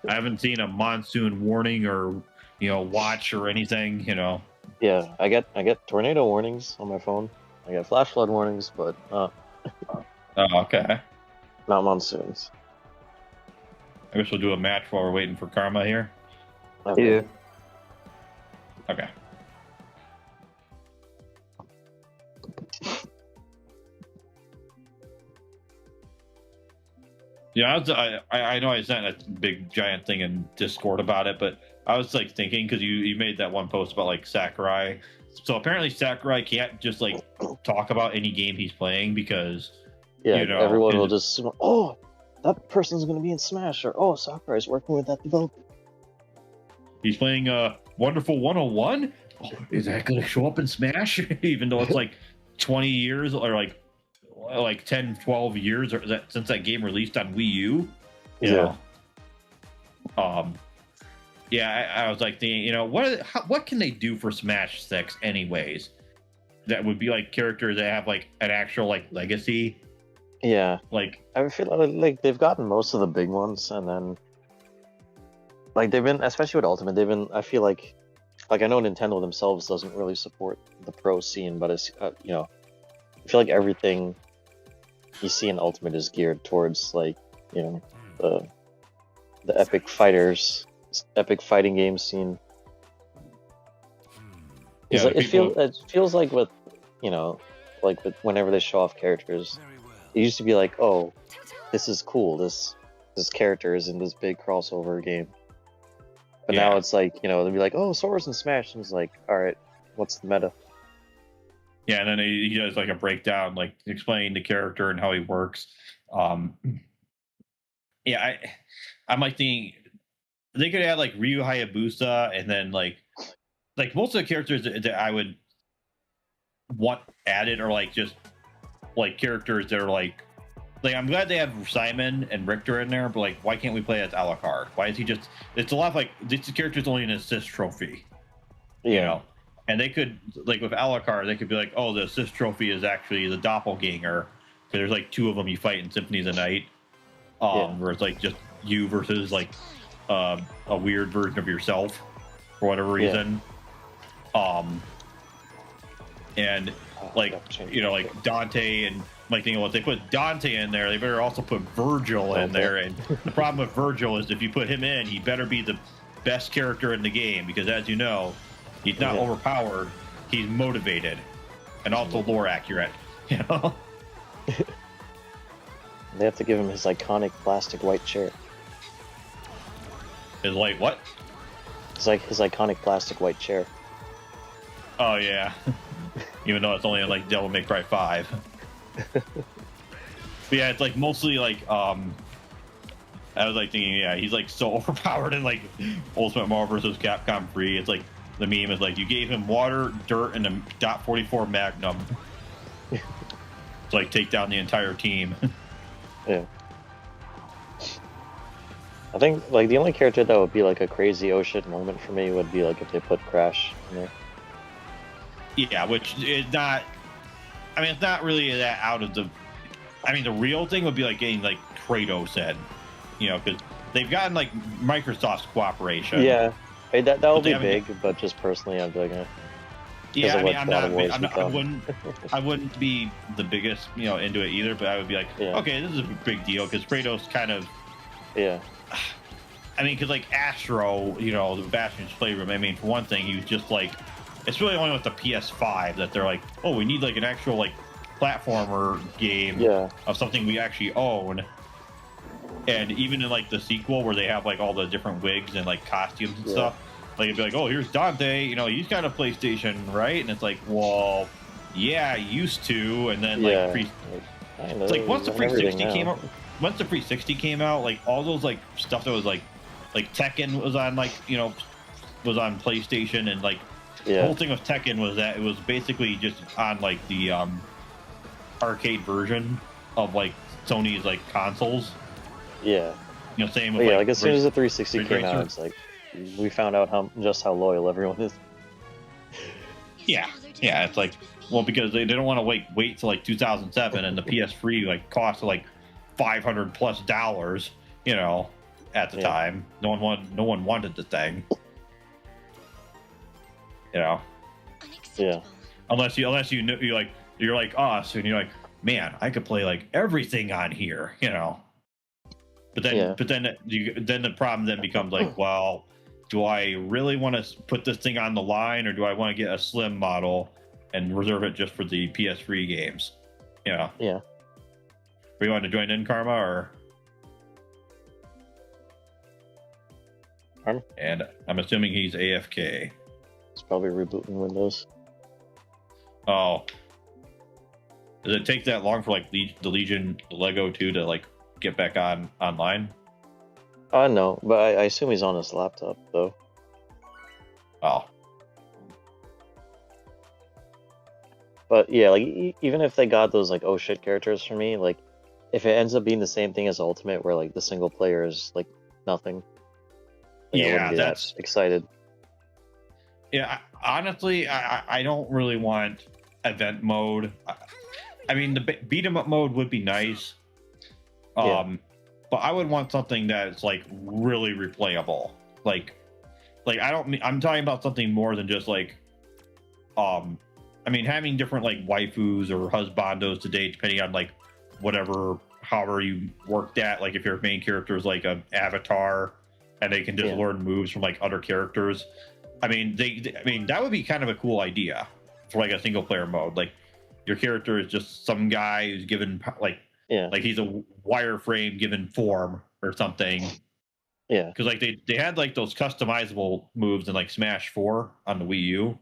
I haven't seen a monsoon warning or watch or anything. Yeah, I get tornado warnings on my phone. I get flash flood warnings, but Oh, okay. not monsoons. I guess we'll do a match while we're waiting for Karma here. Okay. Yeah. Okay. Yeah, I know I sent a big giant thing in Discord about it, but I was like thinking because you made that one post about like Sakurai. So apparently Sakurai can't just like talk about any game he's playing because Yeah, everyone will just assume, oh, that person's gonna be in Smash, or oh, Sakurai's working with that developer. He's playing Wonderful 101. Oh, is that going to show up in Smash? Even though it's like 20 years or like 10, 12 years since that game released on Wii U. You know. Yeah, I was like thinking, what can they do for Smash 6 anyways? That would be like characters that have like an actual like legacy. Yeah. Like I feel like they've gotten most of the big ones, and then like they've been, especially with Ultimate, they've been. I feel like I know Nintendo themselves doesn't really support the pro scene, but it's I feel like everything you see in Ultimate is geared towards like the epic fighters, epic fighting game scene. Yeah, it feels like with like with whenever they show off characters, it used to be like, oh, this is cool. This character is in this big crossover game. But now it's like, they'll be like, oh, Sora's in Smash. And it's like, all right, what's the meta? Yeah, and then he does like a breakdown, like explaining the character and how he works. Yeah, I'm like thinking they could add like Ryu Hayabusa, and then like most of the characters that I would want added are like just like characters that are like I'm glad they have Simon and Richter in there, but like why can't we play as Alucard? Why is he just? It's a lot of like this character's only an assist trophy, And they could like with Alucard, they could be like, oh, the assist trophy is actually the doppelganger, because there's like two of them you fight in Symphony of the Night, where it's like just you versus like a weird version of yourself for whatever reason. And like like Dante and like if they put Dante in there, they better also put Virgil in there. And the problem with Virgil is if you put him in, he better be the best character in the game, because as you know, he's not overpowered, he's motivated, and also lore accurate. You know. They have to give him his iconic plastic white chair. His like what? It's like his iconic plastic white chair. Oh yeah. Even though it's only in like Devil May Cry 5. But yeah, it's like mostly like I was like thinking, yeah, he's like so overpowered in like Ultimate Marvel vs. Capcom 3. It's like the meme is like you gave him water, dirt, and a .44 Magnum to like take down the entire team. Yeah. I think like the only character that would be like a crazy oh shit moment for me would be like if they put Crash in there. Yeah, which is not. I mean, it's not really that out of the. I mean, the real thing would be like getting like Kratos in, because they've gotten like Microsoft's cooperation. Yeah, hey, that would be big, but just personally, I'd be like, yeah, I mean, I wouldn't be the biggest, into it either, but I would be like, okay, this is a big deal because Kratos kind of. Yeah. I mean, because like Astro, the Bastion's playroom. I mean, for one thing, he was just like. It's really only with the PS5 that they're like, oh, we need like an actual like platformer game of something we actually own. And even in like the sequel where they have like all the different wigs and like costumes and stuff, like it'd be like, oh, here's Dante, he's got a PlayStation, right? And it's like, well, yeah, I used to, and then like it's like once the 360 came out, like all those like stuff that was like Tekken was on like was on PlayStation, and like. The whole thing with Tekken was that it was basically just on like the arcade version of like Sony's like consoles. Yeah. Same with like as soon as the 360 came out, it's like we found out how loyal everyone is. Yeah, it's like because they don't want to wait till like 2007, and the PS3 like cost like $500+ at the time. No one wanted the thing. Unless you know you're like us, and you're like, man, I could play like everything on here, But then the problem then becomes like, well, do I really want to put this thing on the line, or do I want to get a slim model and reserve it just for the PS3 games? Yeah. Are you want to join in, Karma, or? And I'm assuming he's AFK. It's probably rebooting Windows. Oh. Does it take that long for like the Lego 2 to like get back online? No, but I assume he's on his laptop though. Oh. But yeah, like even if they got those like oh shit characters for me, like if it ends up being the same thing as Ultimate, where like the single player is like nothing, I wouldn't be that excited. Yeah, honestly, I don't really want event mode. I mean, the beat 'em up mode would be nice. But I would want something that's like really replayable. Like I'm talking about something more than just like, I mean, having different like waifus or husbandos today, depending on like however you work that. Like if your main character is like an avatar, and they can just learn moves from like other characters. I mean, that would be kind of a cool idea for like a single player mode. Like your character is just some guy who's given like he's a wireframe given form or something. Yeah. Because like they had like those customizable moves in like Smash 4 on the Wii U.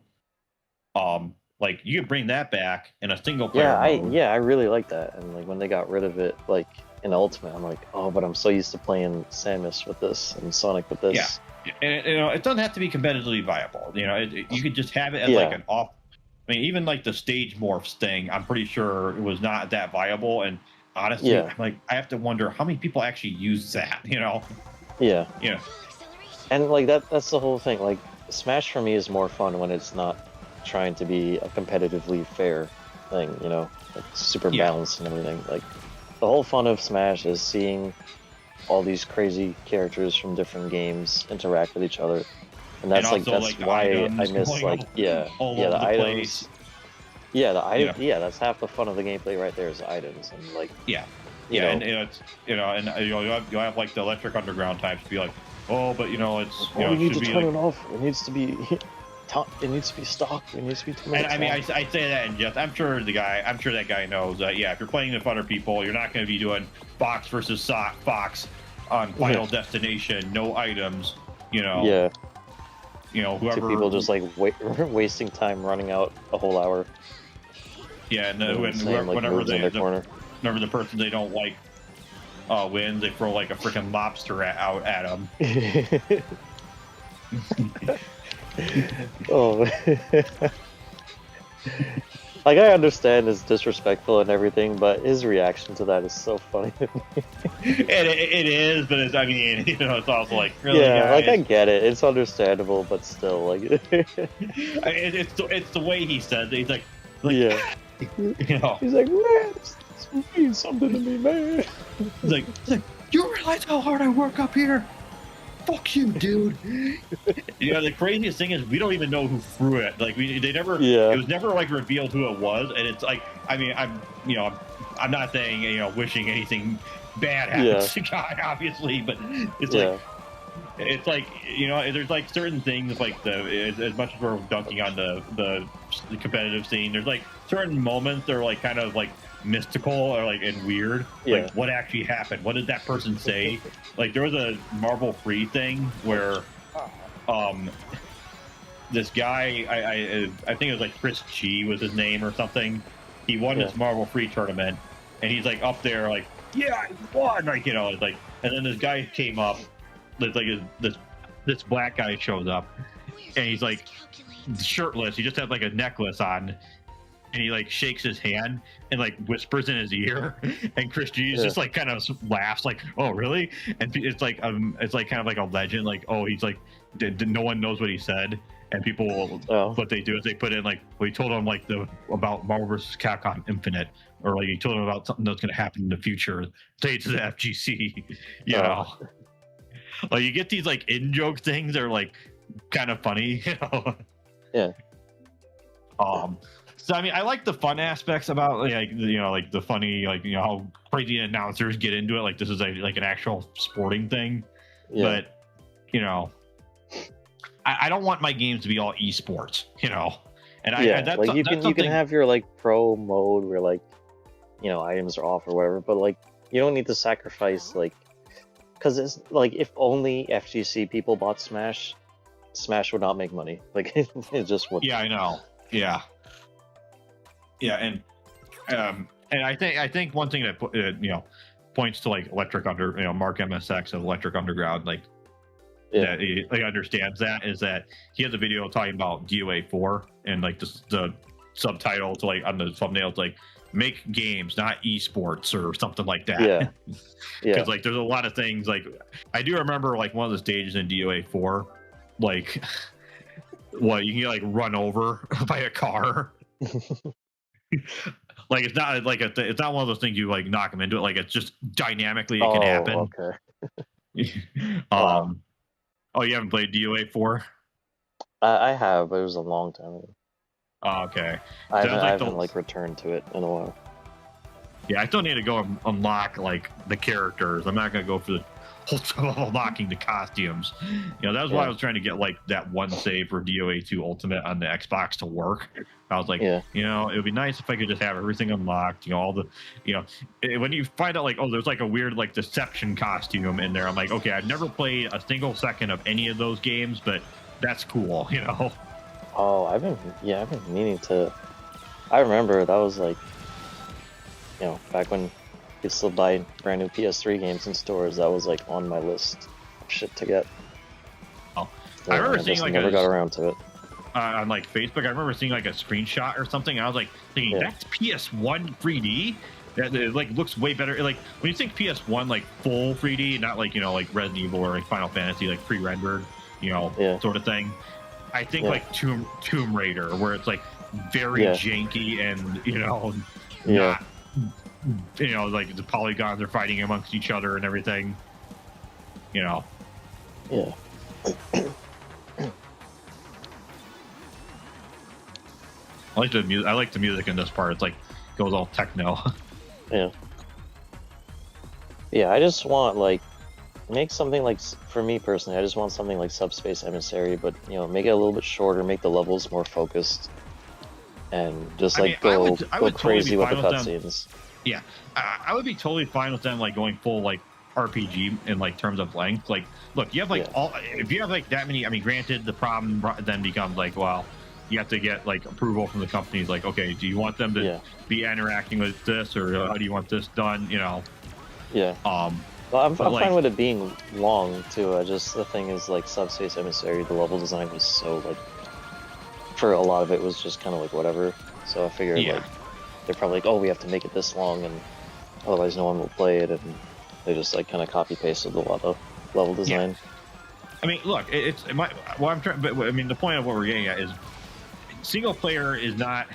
Like you could bring that back in a single player mode. I really like that. And like when they got rid of it, like in Ultimate, I'm like, oh, but I'm so used to playing Samus with this and Sonic with this. Yeah. And it doesn't have to be competitively viable. You could just have it as like an off. I mean, even like the stage morphs thing, I'm pretty sure it was not that viable. And honestly, I'm like, I have to wonder how many people actually use that. Yeah. And like that's the whole thing. Like Smash for me is more fun when it's not trying to be a competitively fair thing. Like super balanced and everything. Like the whole fun of Smash is seeing all these crazy characters from different games interact with each other, and that's And also, that's the why items I miss going all over the the items. place. Yeah, the item. Yeah, that's half the fun of the gameplay right there is the items and you know, and it's you'll have like the Electric Underground types be like, oh, but it's we need to should be turn like, it off. It needs to be it needs to be stocked. It needs to be 2 and minutes I mean, long. I say that, and just I'm sure that guy knows that. Yeah, if you're playing with other people, you're not going to be doing Fox versus Fox on Final Destination, no items. Yeah. Whoever. Two people just like wasting time running out a whole hour. Yeah, and whenever the person they don't like wins, they throw like a freaking lobster out at them. Oh. Like, I understand it's disrespectful and everything, but his reaction to that is so funny. It is, but it's also like, really, yeah, guys? like I get it. It's understandable, but still, like, it's the way he says it. He's like yeah, he's like, man, this means something to me, man. He's like, you realize how hard I work up here? Fuck you, dude. The craziest thing is we don't even know who threw it. Like they never. Yeah. It was never like revealed who it was, and it's like, I'm not saying wishing anything bad happens to guy, obviously, but it's like there's like certain things like as much as we're dunking on the competitive scene, there's like certain moments that are like kind of like mystical or like and weird. Like what actually happened? What did that person say? Like there was a Marvel Free thing where this guy, I think it was like Chris G was his name or something. He won this Marvel Free tournament, and he's like up there like, yeah, I won, like it's like, and then this guy came up, like this black guy shows up, and he's like shirtless. He just had like a necklace on, and he like shakes his hand and like whispers in his ear, and Chris G is just like kind of laughs like, oh really? And it's like kind of like a legend, like, oh, he's like, no one knows what he said, and people what they do is they put in like, well, he told him like about Marvel vs. Capcom Infinite, or like he told him about something that's going to happen in the future, say to the FGC, you know. Like you get these like in joke things that are like kind of funny, Yeah. So I mean, I like the fun aspects about like the funny, like how crazy announcers get into it. Like this is like an actual sporting thing, but I don't want my games to be all esports, And like you can have your like pro mode where like items are off or whatever, but like you don't need to sacrifice like, because it's like if only FGC people bought Smash would not make money. Like it just would. Yeah, I know. Yeah, and I think one thing that points to like Mark MSX of Electric Underground, like that he understands that is that he has a video talking about DOA 4, and like the subtitle to like on the thumbnail it's like, make games, not esports or something like that. Because like there's a lot of things, like I do remember like one of the stages in DOA 4, like what you can get like run over by a car. Like it's not like it's not one of those things you like knock them into it. Like it's just dynamically it can happen. Okay. Oh, you haven't played DOA 4? I have, but it was a long time ago. Oh, okay. I haven't returned to it in a while. Yeah, I still need to go and unlock like the characters. I'm not gonna go for the whole time of unlocking the costumes. That was why I was trying to get like that one save for DOA 2 Ultimate on the Xbox to work. I was like, it would be nice if I could just have everything unlocked. All the, when you find out like, oh, there's like a weird like Deception costume in there. I'm like, okay, I've never played a single second of any of those games, but that's cool, Oh, I've been meaning to. I remember that was like, back when you could still buy brand new PS3 games in stores. That was like on my list of shit to get. Oh, I remember seeing like never got around to it. On like Facebook, I remember seeing like a screenshot or something. I was like thinking that's PS1 3D. That it like looks way better. Like when you think PS1 like full 3D, not like like Resident Evil or like Final Fantasy like pre-rendered, sort of thing. I think like Tomb Raider, where it's like very janky and not, like the polygons are fighting amongst each other and everything. You know. Yeah. I like the music. I like the music in this part. It's like goes all techno. Yeah. Yeah, I just want like make something like for me personally, I just want something like Subspace Emissary, but you know, make it a little bit shorter, make the levels more focused, and just like I go would go totally crazy be with the fine with them. cutscenes. Yeah, I would be totally fine with them like going full like RPG in like terms of length. Like, look, you have like all if you have like that many. I mean, granted, the problem then becomes like, well, you have to get like approval from the companies. Like, okay, do you want them to be interacting with this, or how do you want this done? You know. Yeah. Well, I'm fine with it being long too. Just the thing is like Subspace Emissary, the level design was so like for a lot of it was just kind of like whatever. So I figured like they're probably like, oh, we have to make it this long, and otherwise no one will play it, and they just like kind of copy pasted a lot of level design. Yeah. I mean, look, what I'm trying, but I mean, the point of what we're getting at is single player is not.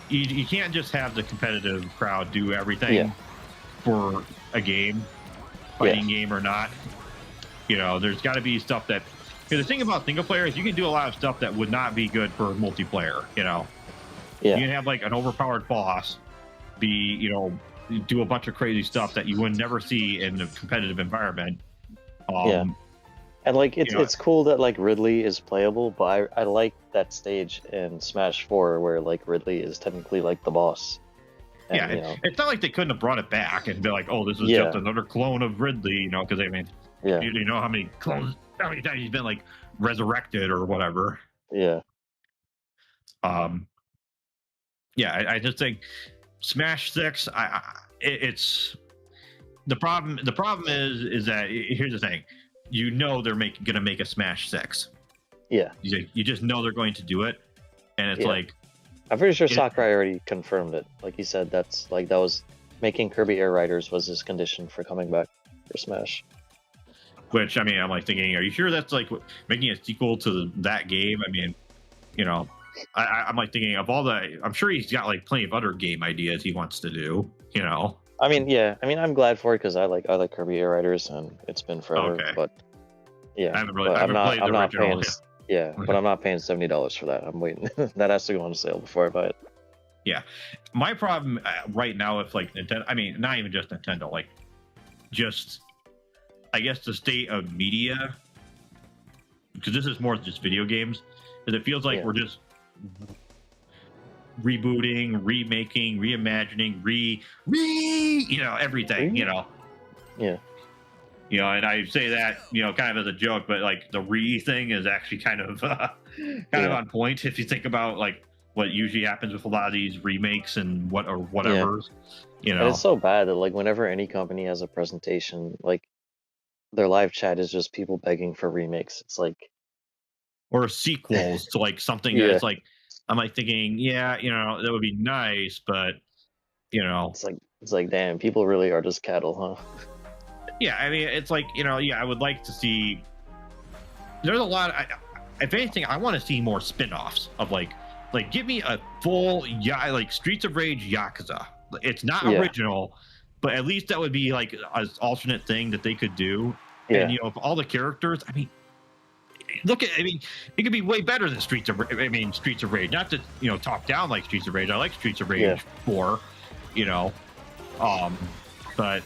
You can't just have the competitive crowd do everything for a game. Fighting game or not, you know, there's got to be stuff that. The thing about single player is you can do a lot of stuff that would not be good for multiplayer. You know, you can have like an overpowered boss, do a bunch of crazy stuff that you would never see in a competitive environment. And like it's cool that like Ridley is playable, but I like that stage in Smash 4 where like Ridley is technically like the boss. And, it's not like they couldn't have brought it back and be like, "Oh, this is just another clone of Ridley," you know? Because I mean, you know how many times he's been like resurrected or whatever. Yeah. I just think Smash 6. It's the problem. The problem is that here's the thing. You know they're gonna make a Smash 6. Yeah. You just know they're going to do it, and it's like. I'm pretty sure Sakurai already confirmed it. Like he said, that was making Kirby Air Riders was his condition for coming back for Smash. Which I mean, I'm like thinking, are you sure that's like making a sequel to that game? I mean, you know, I'm like thinking of all the. I'm sure he's got like plenty of other game ideas he wants to do. You know. I mean, yeah. I mean, I'm glad for it because I like Kirby Air Riders, and it's been forever. Okay. But yeah, I haven't played the original. Yeah, but I'm not paying $70 for that. I'm waiting. That has to go on sale before I buy it. Yeah, my problem right now, if like Nintendo, I mean, not even just Nintendo, like just, I guess the state of media, because this is more just video games, is it feels like we're just rebooting, remaking, reimagining, everything, you know. Yeah. You know, and I say that, you know, kind of as a joke, but like the thing is actually kind of on point if you think about like what usually happens with a lot of these remakes and whatever. You know, and it's so bad that like whenever any company has a presentation, like their live chat is just people begging for remakes. It's like or sequels to like something that's like I'm like thinking, you know, that would be nice, but you know, it's like damn, people really are just cattle, huh? Yeah, I mean, it's like, you know, I would like to see. There's a lot. If anything, I want to see more spin-offs of like give me a full like Streets of Rage Yakuza. It's not original, but at least that would be like an alternate thing that they could do. Yeah. And you know, if all the characters, I mean, it could be way better than Streets of Rage. Not to talk down like Streets of Rage. I like Streets of Rage 4. You know, but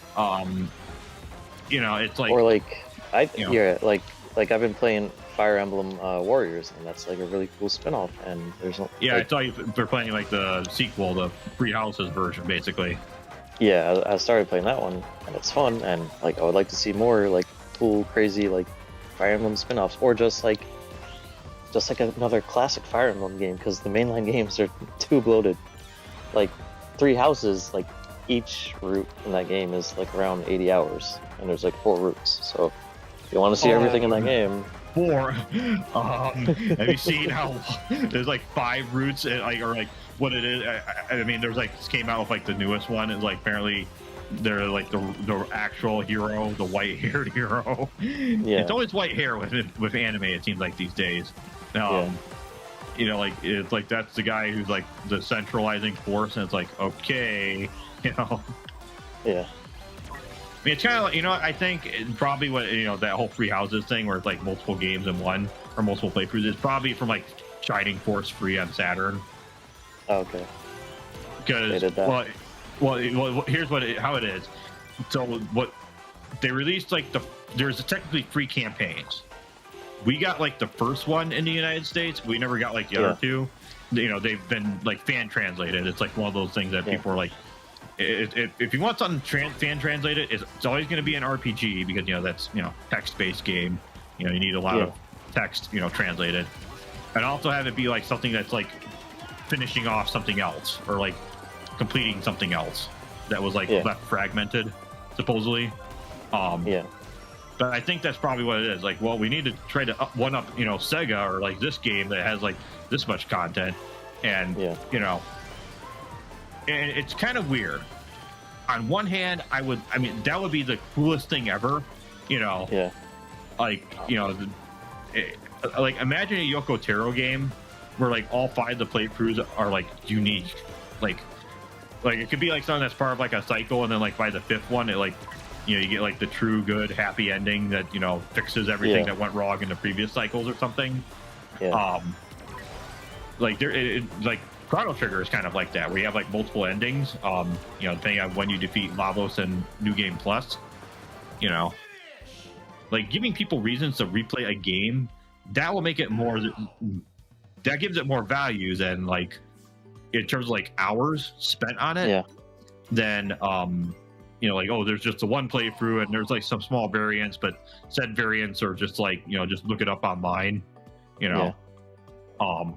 you know, it's like, or like like I've been playing Fire Emblem Warriors, and that's like a really cool spin-off. And there's I thought you were playing like the sequel, the Three Houses version, basically. Yeah, I started playing that one, and it's fun, and like I would like to see more like cool, crazy like Fire Emblem spin-offs, or just like another classic Fire Emblem game, because the mainline games are too bloated. Like Three Houses, like each route in that game is like around 80 hours, and there's like 4 routes. So if you want to see everything in that game. 4. Have you seen how there's like 5 routes, and like or like what it is? I mean, there's like this came out with like the newest one. It's like apparently they're like the actual hero, the white-haired hero. Yeah, it's always white hair with anime. It seems like these days. You know, like it's like that's the guy who's like the centralizing force, and it's like okay. You know. Yeah. mean, it's kind of like, I think probably what, that whole free houses thing where it's like multiple games in one or multiple playthroughs is probably from like Shining Force free on Saturn. Oh, okay. Because, well, here's how it is. So what they released, like there's technically 3 campaigns. We got like the first one in the United States. We never got like the other 2. They've been like fan translated. It's like one of those things that people are like, if you want something fan translated, it's always going to be an RPG because that's text-based game. You need a lot of text translated, and also have it be like something that's like finishing off something else or like completing something else that was like left fragmented, supposedly. But I think that's probably what it is. Like, well, we need to try to one up Sega or like this game that has like this much content, and and it's kind of weird. On one hand, that would be the coolest thing ever, like like imagine a Yoko Taro game where like all 5 of the playthroughs are like unique, like it could be like something that's part of like a cycle, and then like by the 5th one, it like you get like the true good happy ending that fixes everything that went wrong in the previous cycles or something. Like like Chrono Trigger is kind of like that, where you have like multiple endings, depending on when you defeat Lavos and New Game Plus. Like giving people reasons to replay a game, that will make it more, that gives it more value than like in terms of like hours spent on it. Than like, oh, there's just the one playthrough and there's like some small variants, but said variants are just like just look it up online. I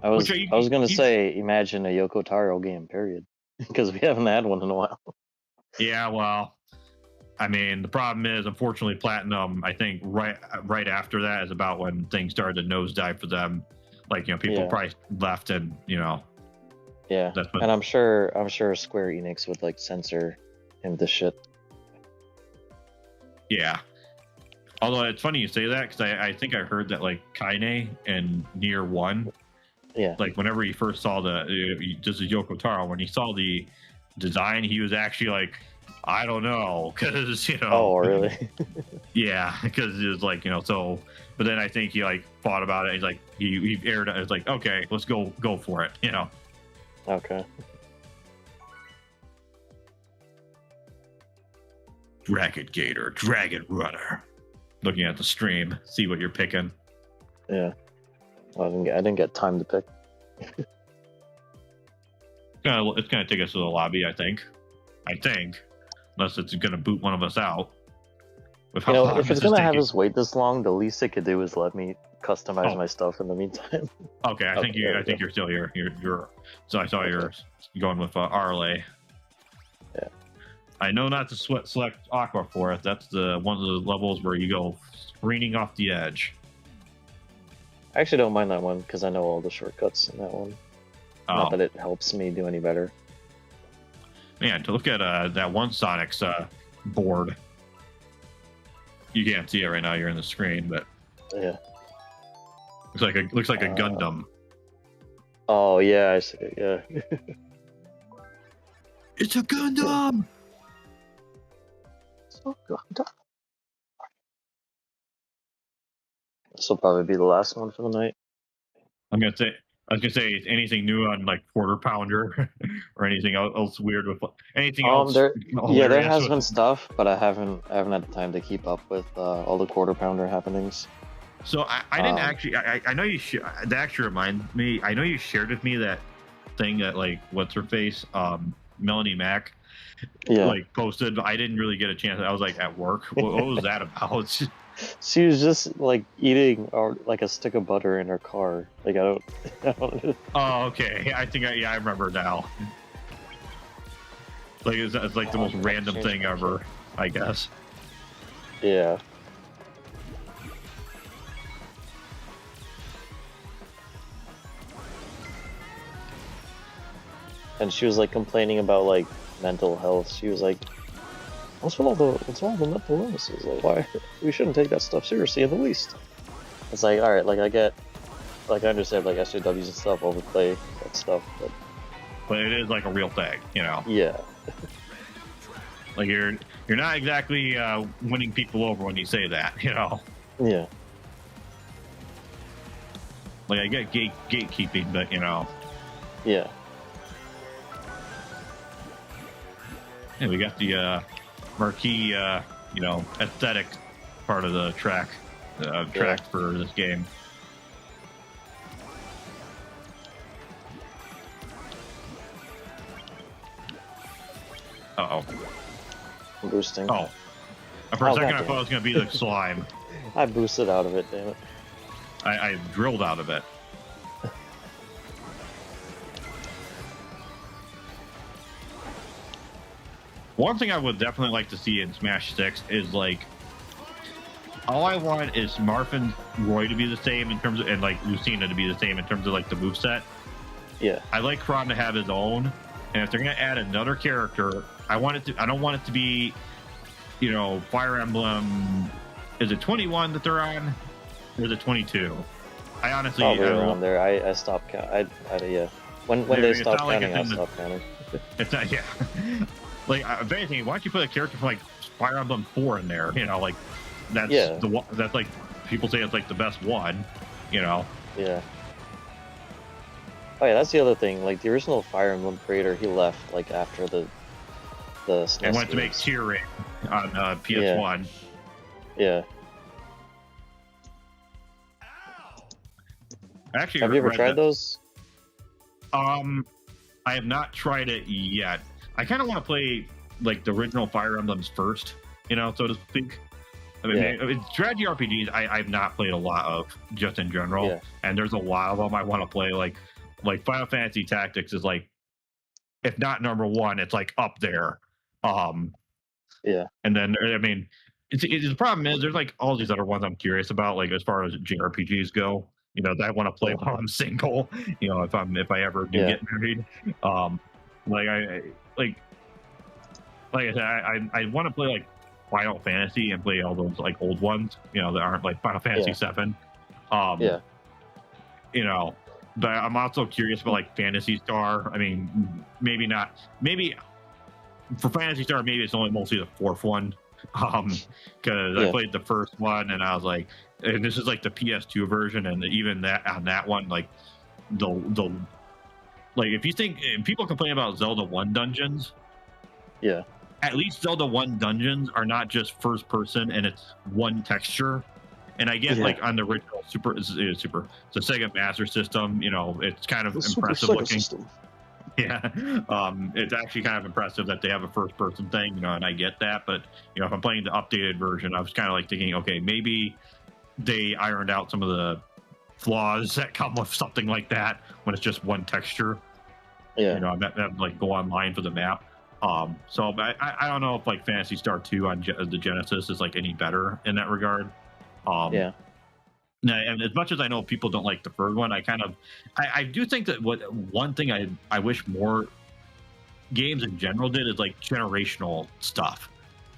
was gonna say, imagine a Yoko Taro game, period, because we haven't had one in a while. Yeah, well, I mean, the problem is, unfortunately, Platinum, I think right after that is about when things started to nosedive for them. Like, people probably left, and and I'm sure Square Enix would like censor him to shit. Yeah. Although it's funny you say that, because I think I heard that like Kaine and Nier 1. Like whenever he first saw this is Yoko Taro, when he saw the design, he was actually like, I don't know, because Oh, really? Yeah, because it was like so. But then I think he like thought about it. He's like he aired it. It's like, okay, let's go for it. Okay. Dragon Gator, Dragon Runner. Looking at the stream, see what you're picking. Yeah. Well, I didn't get time to pick. It's gonna take us to the lobby, I think. Unless it's gonna boot one of us out. If it's gonna have us wait this long, the least it could do is let me customize my stuff in the meantime. Okay, I think you're still here. You're so I saw you're going with RLA. Yeah. I know not to select Aqua for it. That's one of the levels where you go screening off the edge. I actually don't mind that one because I know all the shortcuts in that one. Not that it helps me do any better. Man, to look at that one Sonic's board. You can't see it right now. You're in the screen, but yeah, looks like a Gundam. Oh yeah, I see it. Yeah, it's a Gundam. It's a Gundam. This will probably be the last one for the night. I was gonna say anything new on like Quarter Pounder or anything else weird with anything else. There has been stuff, but I haven't had the time to keep up with all the Quarter Pounder happenings. So I didn't actually. I know you. That actually reminds me. I know you shared with me that thing that like what's her face, Melanie Mac, like posted. But I didn't really get a chance. I was like at work. What was that about? She was just like eating like a stick of butter in her car. Like I don't. Oh, okay. I think I remember now. Like it's like the most random thing ever, I guess. Yeah. And she was like complaining about like mental health. She was like, What's with all the mental illnesses? Like, why? We shouldn't take that stuff seriously in the least. It's like, all right, like I understand like SJWs and stuff overplay that stuff, but it is like a real thing, Yeah. Like you're not exactly winning people over when you say that, you know. Yeah. Like I get gatekeeping, but you know. Yeah. Yeah, we got the marquee, you know, aesthetic part of the track for this game. Uh-oh. Boosting. Oh. For a second, I goddamn. thought it was going to be the slime. I boosted out of it, damn it. I drilled out of it. One thing I would definitely like to see in Smash 6 is, like, all I want is Marvin Roy to be the same in terms of, and, like, Lucina to be the same in terms of, like, the moveset. Yeah. I like Kron to have his own, and if they're going to add another character, I don't want it to be, you know, Fire Emblem. Is it 21 that they're on? Or is it 22? I honestly, Probably around there. I stopped counting. Yeah. When they stopped counting, I stopped counting. It's not, yeah. Like, if anything, why don't you put a character from, like, Fire Emblem 4 in there? You know, like, that's the one, that's, like, people say it's, like, the best one, you know? Yeah. Oh, yeah, that's the other thing. Like, the original Fire Emblem creator, he left, like, after the SNES They went to make games. Tearing on PS1. Yeah. Actually, Have you ever read tried that- those? I have not tried it yet. I kind of want to play, like, the original Fire Emblems first, you know, so to speak. I mean, strategy RPGs, I've not played a lot of, just in general. And there's a lot of them I want to play. Like Final Fantasy Tactics is, like, if not number one, it's, like, up there. Yeah. And then, I mean, the problem is there's, like, all these other ones I'm curious about, like, as far as JRPGs go. You know, that I want to play while I'm single. You know, if I ever do get married. Like I said, I want to play, like, Final Fantasy and play all those, like, old ones. You know, that aren't, like, Final Fantasy 7. You know, but I'm also curious about, like, Phantasy Star. I mean, maybe not. Maybe for Phantasy Star, maybe it's only mostly the fourth one. Because I played the first one and I was like, and this is, like, the PS2 version, and even that on that one, like, the like, if people complain about Zelda 1 dungeons, at least Zelda 1 dungeons are not just first person and it's one texture. And I get, like, on the original the Sega Master System, you know, it's kind of impressive looking. Yeah, it's actually kind of impressive that they have a first-person thing, you know, and I get that. But, you know, if I'm playing the updated version, I was kind of, like, thinking, okay, maybe they ironed out some of the flaws that come with something like that when it's just one texture. You know, I'm like, go online for the map. So I don't know if, like, Phantasy Star 2 on the Genesis is, like, any better in that regard. And as much as I know people don't like the third one, I do think that one thing I wish more games in general did is, like, generational stuff.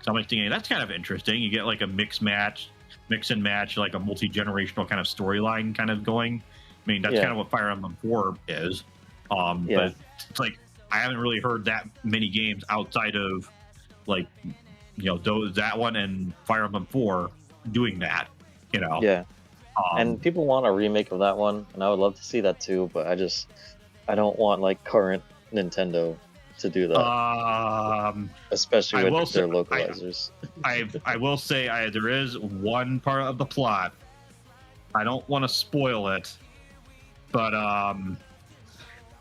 So I'm, like, thinking that's kind of interesting. You get, like, a mix and match, like a multi-generational kind of storyline kind of going. I mean, that's kind of what Fire Emblem 4 is. But it's like, I haven't really heard that many games outside of, like, you know, that one and Fire Emblem 4 doing that, you know? And people want a remake of that one, and I would love to see that too, but I don't want, like, current Nintendo to do that. Especially with their localizers. I will say there is one part of the plot. I don't want to spoil it, but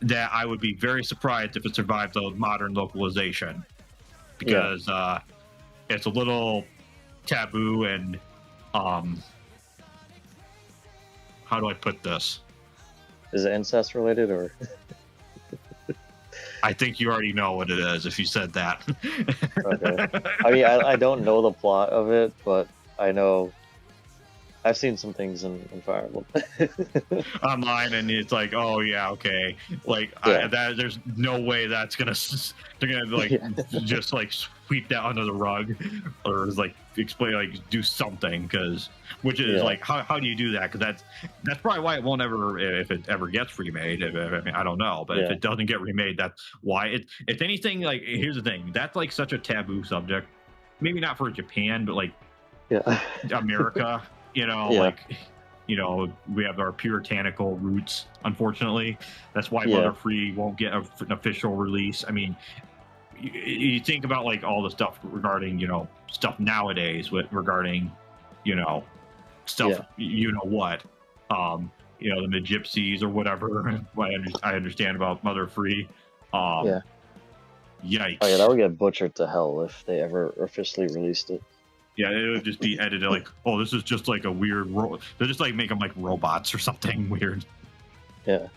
that I would be very surprised if it survived the modern localization, because it's a little taboo and how do I put this? Is it incest related, or? I think you already know what it is if you said that. Okay. I mean, I don't know the plot of it, but I know I've seen some things in Fire Emblem. Online, and it's like, oh yeah, okay, like Yeah. there's no way that's gonna they're gonna like just like sweep that under the rug, or like explain, like do something, because which is like how do you do that? Because that's probably why it won't ever, if it ever gets remade. I mean, I don't know, but if it doesn't get remade, that's why it. If anything, like here's the thing, that's like such a taboo subject. Maybe not for Japan, but like America. Like, we have our puritanical roots, unfortunately. That's why Butterfree won't get an official release. I mean, you think about like all the stuff regarding, stuff nowadays regarding, stuff, what, the Mid-Gypsies or whatever. I understand about Mother Free. Yikes. Oh yeah, that would get butchered to hell if they ever officially released it. Yeah, it would just be edited like, oh, this is just like a weird. They're just like make them like robots or something weird. Yeah.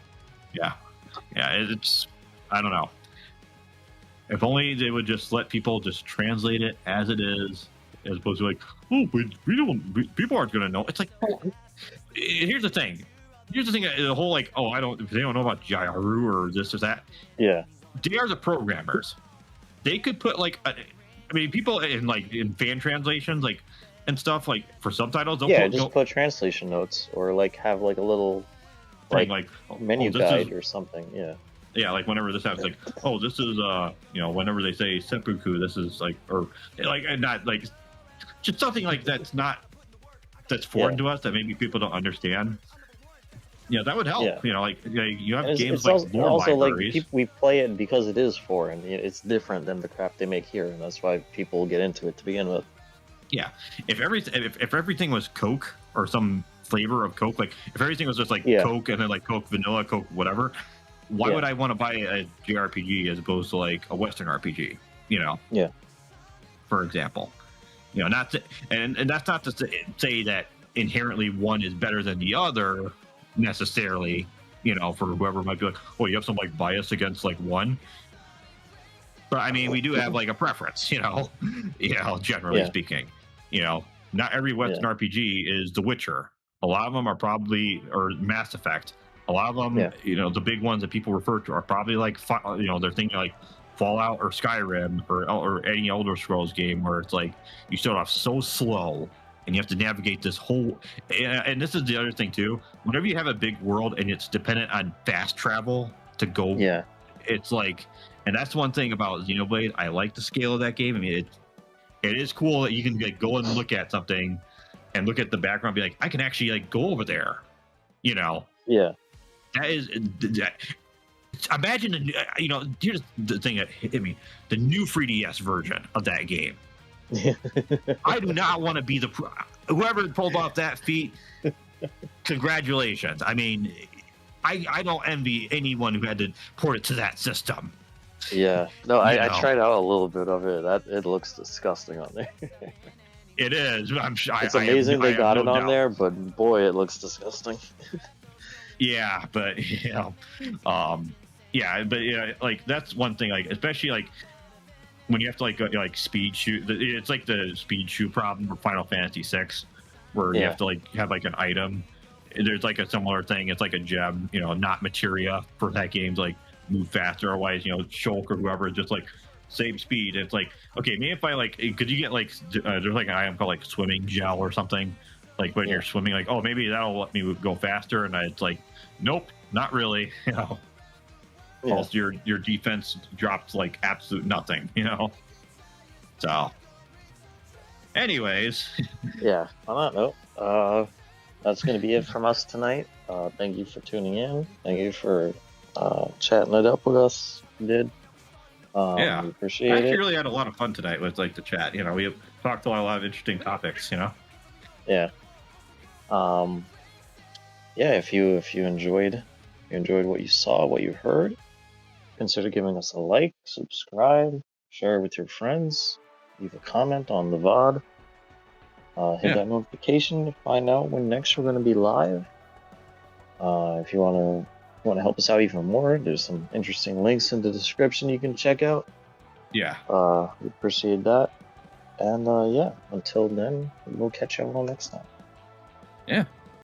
It's, I don't know. If only they would just let people just translate it as it is, as opposed to like, oh, we don't. People aren't gonna know. It's like, here's the thing. The whole like, oh, if they don't know about Gyru or this or that. Yeah. They are the programmers. They could put like. I mean, people in fan translations, like, and stuff, like, for subtitles, they'll put translation notes, or like have like a little like menu guide or something. Yeah, like whenever this happens, like, oh, this is whenever they say seppuku, this is like, or like, not like, just something like that's foreign to us, that maybe people don't understand. Yeah, that would help. Like you have games like lore also libraries. Like we play it because it is foreign. It's different than the crap they make here, and that's why people get into it to begin with. Yeah, if everything was Coke or some flavor of Coke, like if everything was just like Coke and then like Coke vanilla, Coke whatever, why would I want to buy a JRPG as opposed to like a Western RPG? Yeah. For example, not to, and that's not to say that inherently one is better than the other. Necessarily, for whoever might be like, oh, you have some like bias against like one, but I mean, we do have like a preference, generally speaking. Not every Western RPG is The Witcher. A lot of them are probably, or Mass Effect. A lot of them, the big ones that people refer to are probably like, they're thinking like Fallout or Skyrim or any Elder Scrolls game where it's like you start off so slow. And you have to navigate this whole, and this is the other thing too. Whenever you have a big world and it's dependent on fast travel to go, it's like, and that's one thing about Xenoblade. I like the scale of that game. I mean, it is cool that you can like go and look at something, and look at the background, and be like, I can actually like go over there, Yeah. That is, imagine, here's the thing that hit me: the new 3DS version of that game. I do not want to be whoever pulled off that feat. Congratulations. I mean, I don't envy anyone who had to port it to that system. Yeah, no, I tried out a little bit of it. It looks disgusting on there. It is. It's amazing they got it on there, but boy, it looks disgusting. Yeah, but like that's one thing. Like especially like. When you have to like speed shoot, it's like the speed shoot problem for Final Fantasy VI, where you have to like have like an item. There's like a similar thing. It's like a gem, not materia for that game to like move faster. Otherwise, Shulk or whoever is just like same speed. It's like, okay, maybe if I like, could you get like there's like an item called like swimming gel or something, like when you're swimming, like, oh, maybe that'll let me go faster. And it's like, nope, not really. Also, your defense drops like absolute nothing, So, anyways. Yeah, on that note, that's going to be it from us tonight. Thank you for tuning in. Thank you for chatting it up with us. You did. We appreciate it. I actually really had a lot of fun tonight with like the chat. We have talked a lot of interesting topics. Yeah. If you enjoyed what you saw, what you heard, consider giving us a like, subscribe, share with your friends, leave a comment on the VOD, hit that notification to find out when next we're going to be live. If you want to help us out even more, there's some interesting links in the description you can check out. Yeah. We appreciate that. And until then, we'll catch you all next time. Yeah.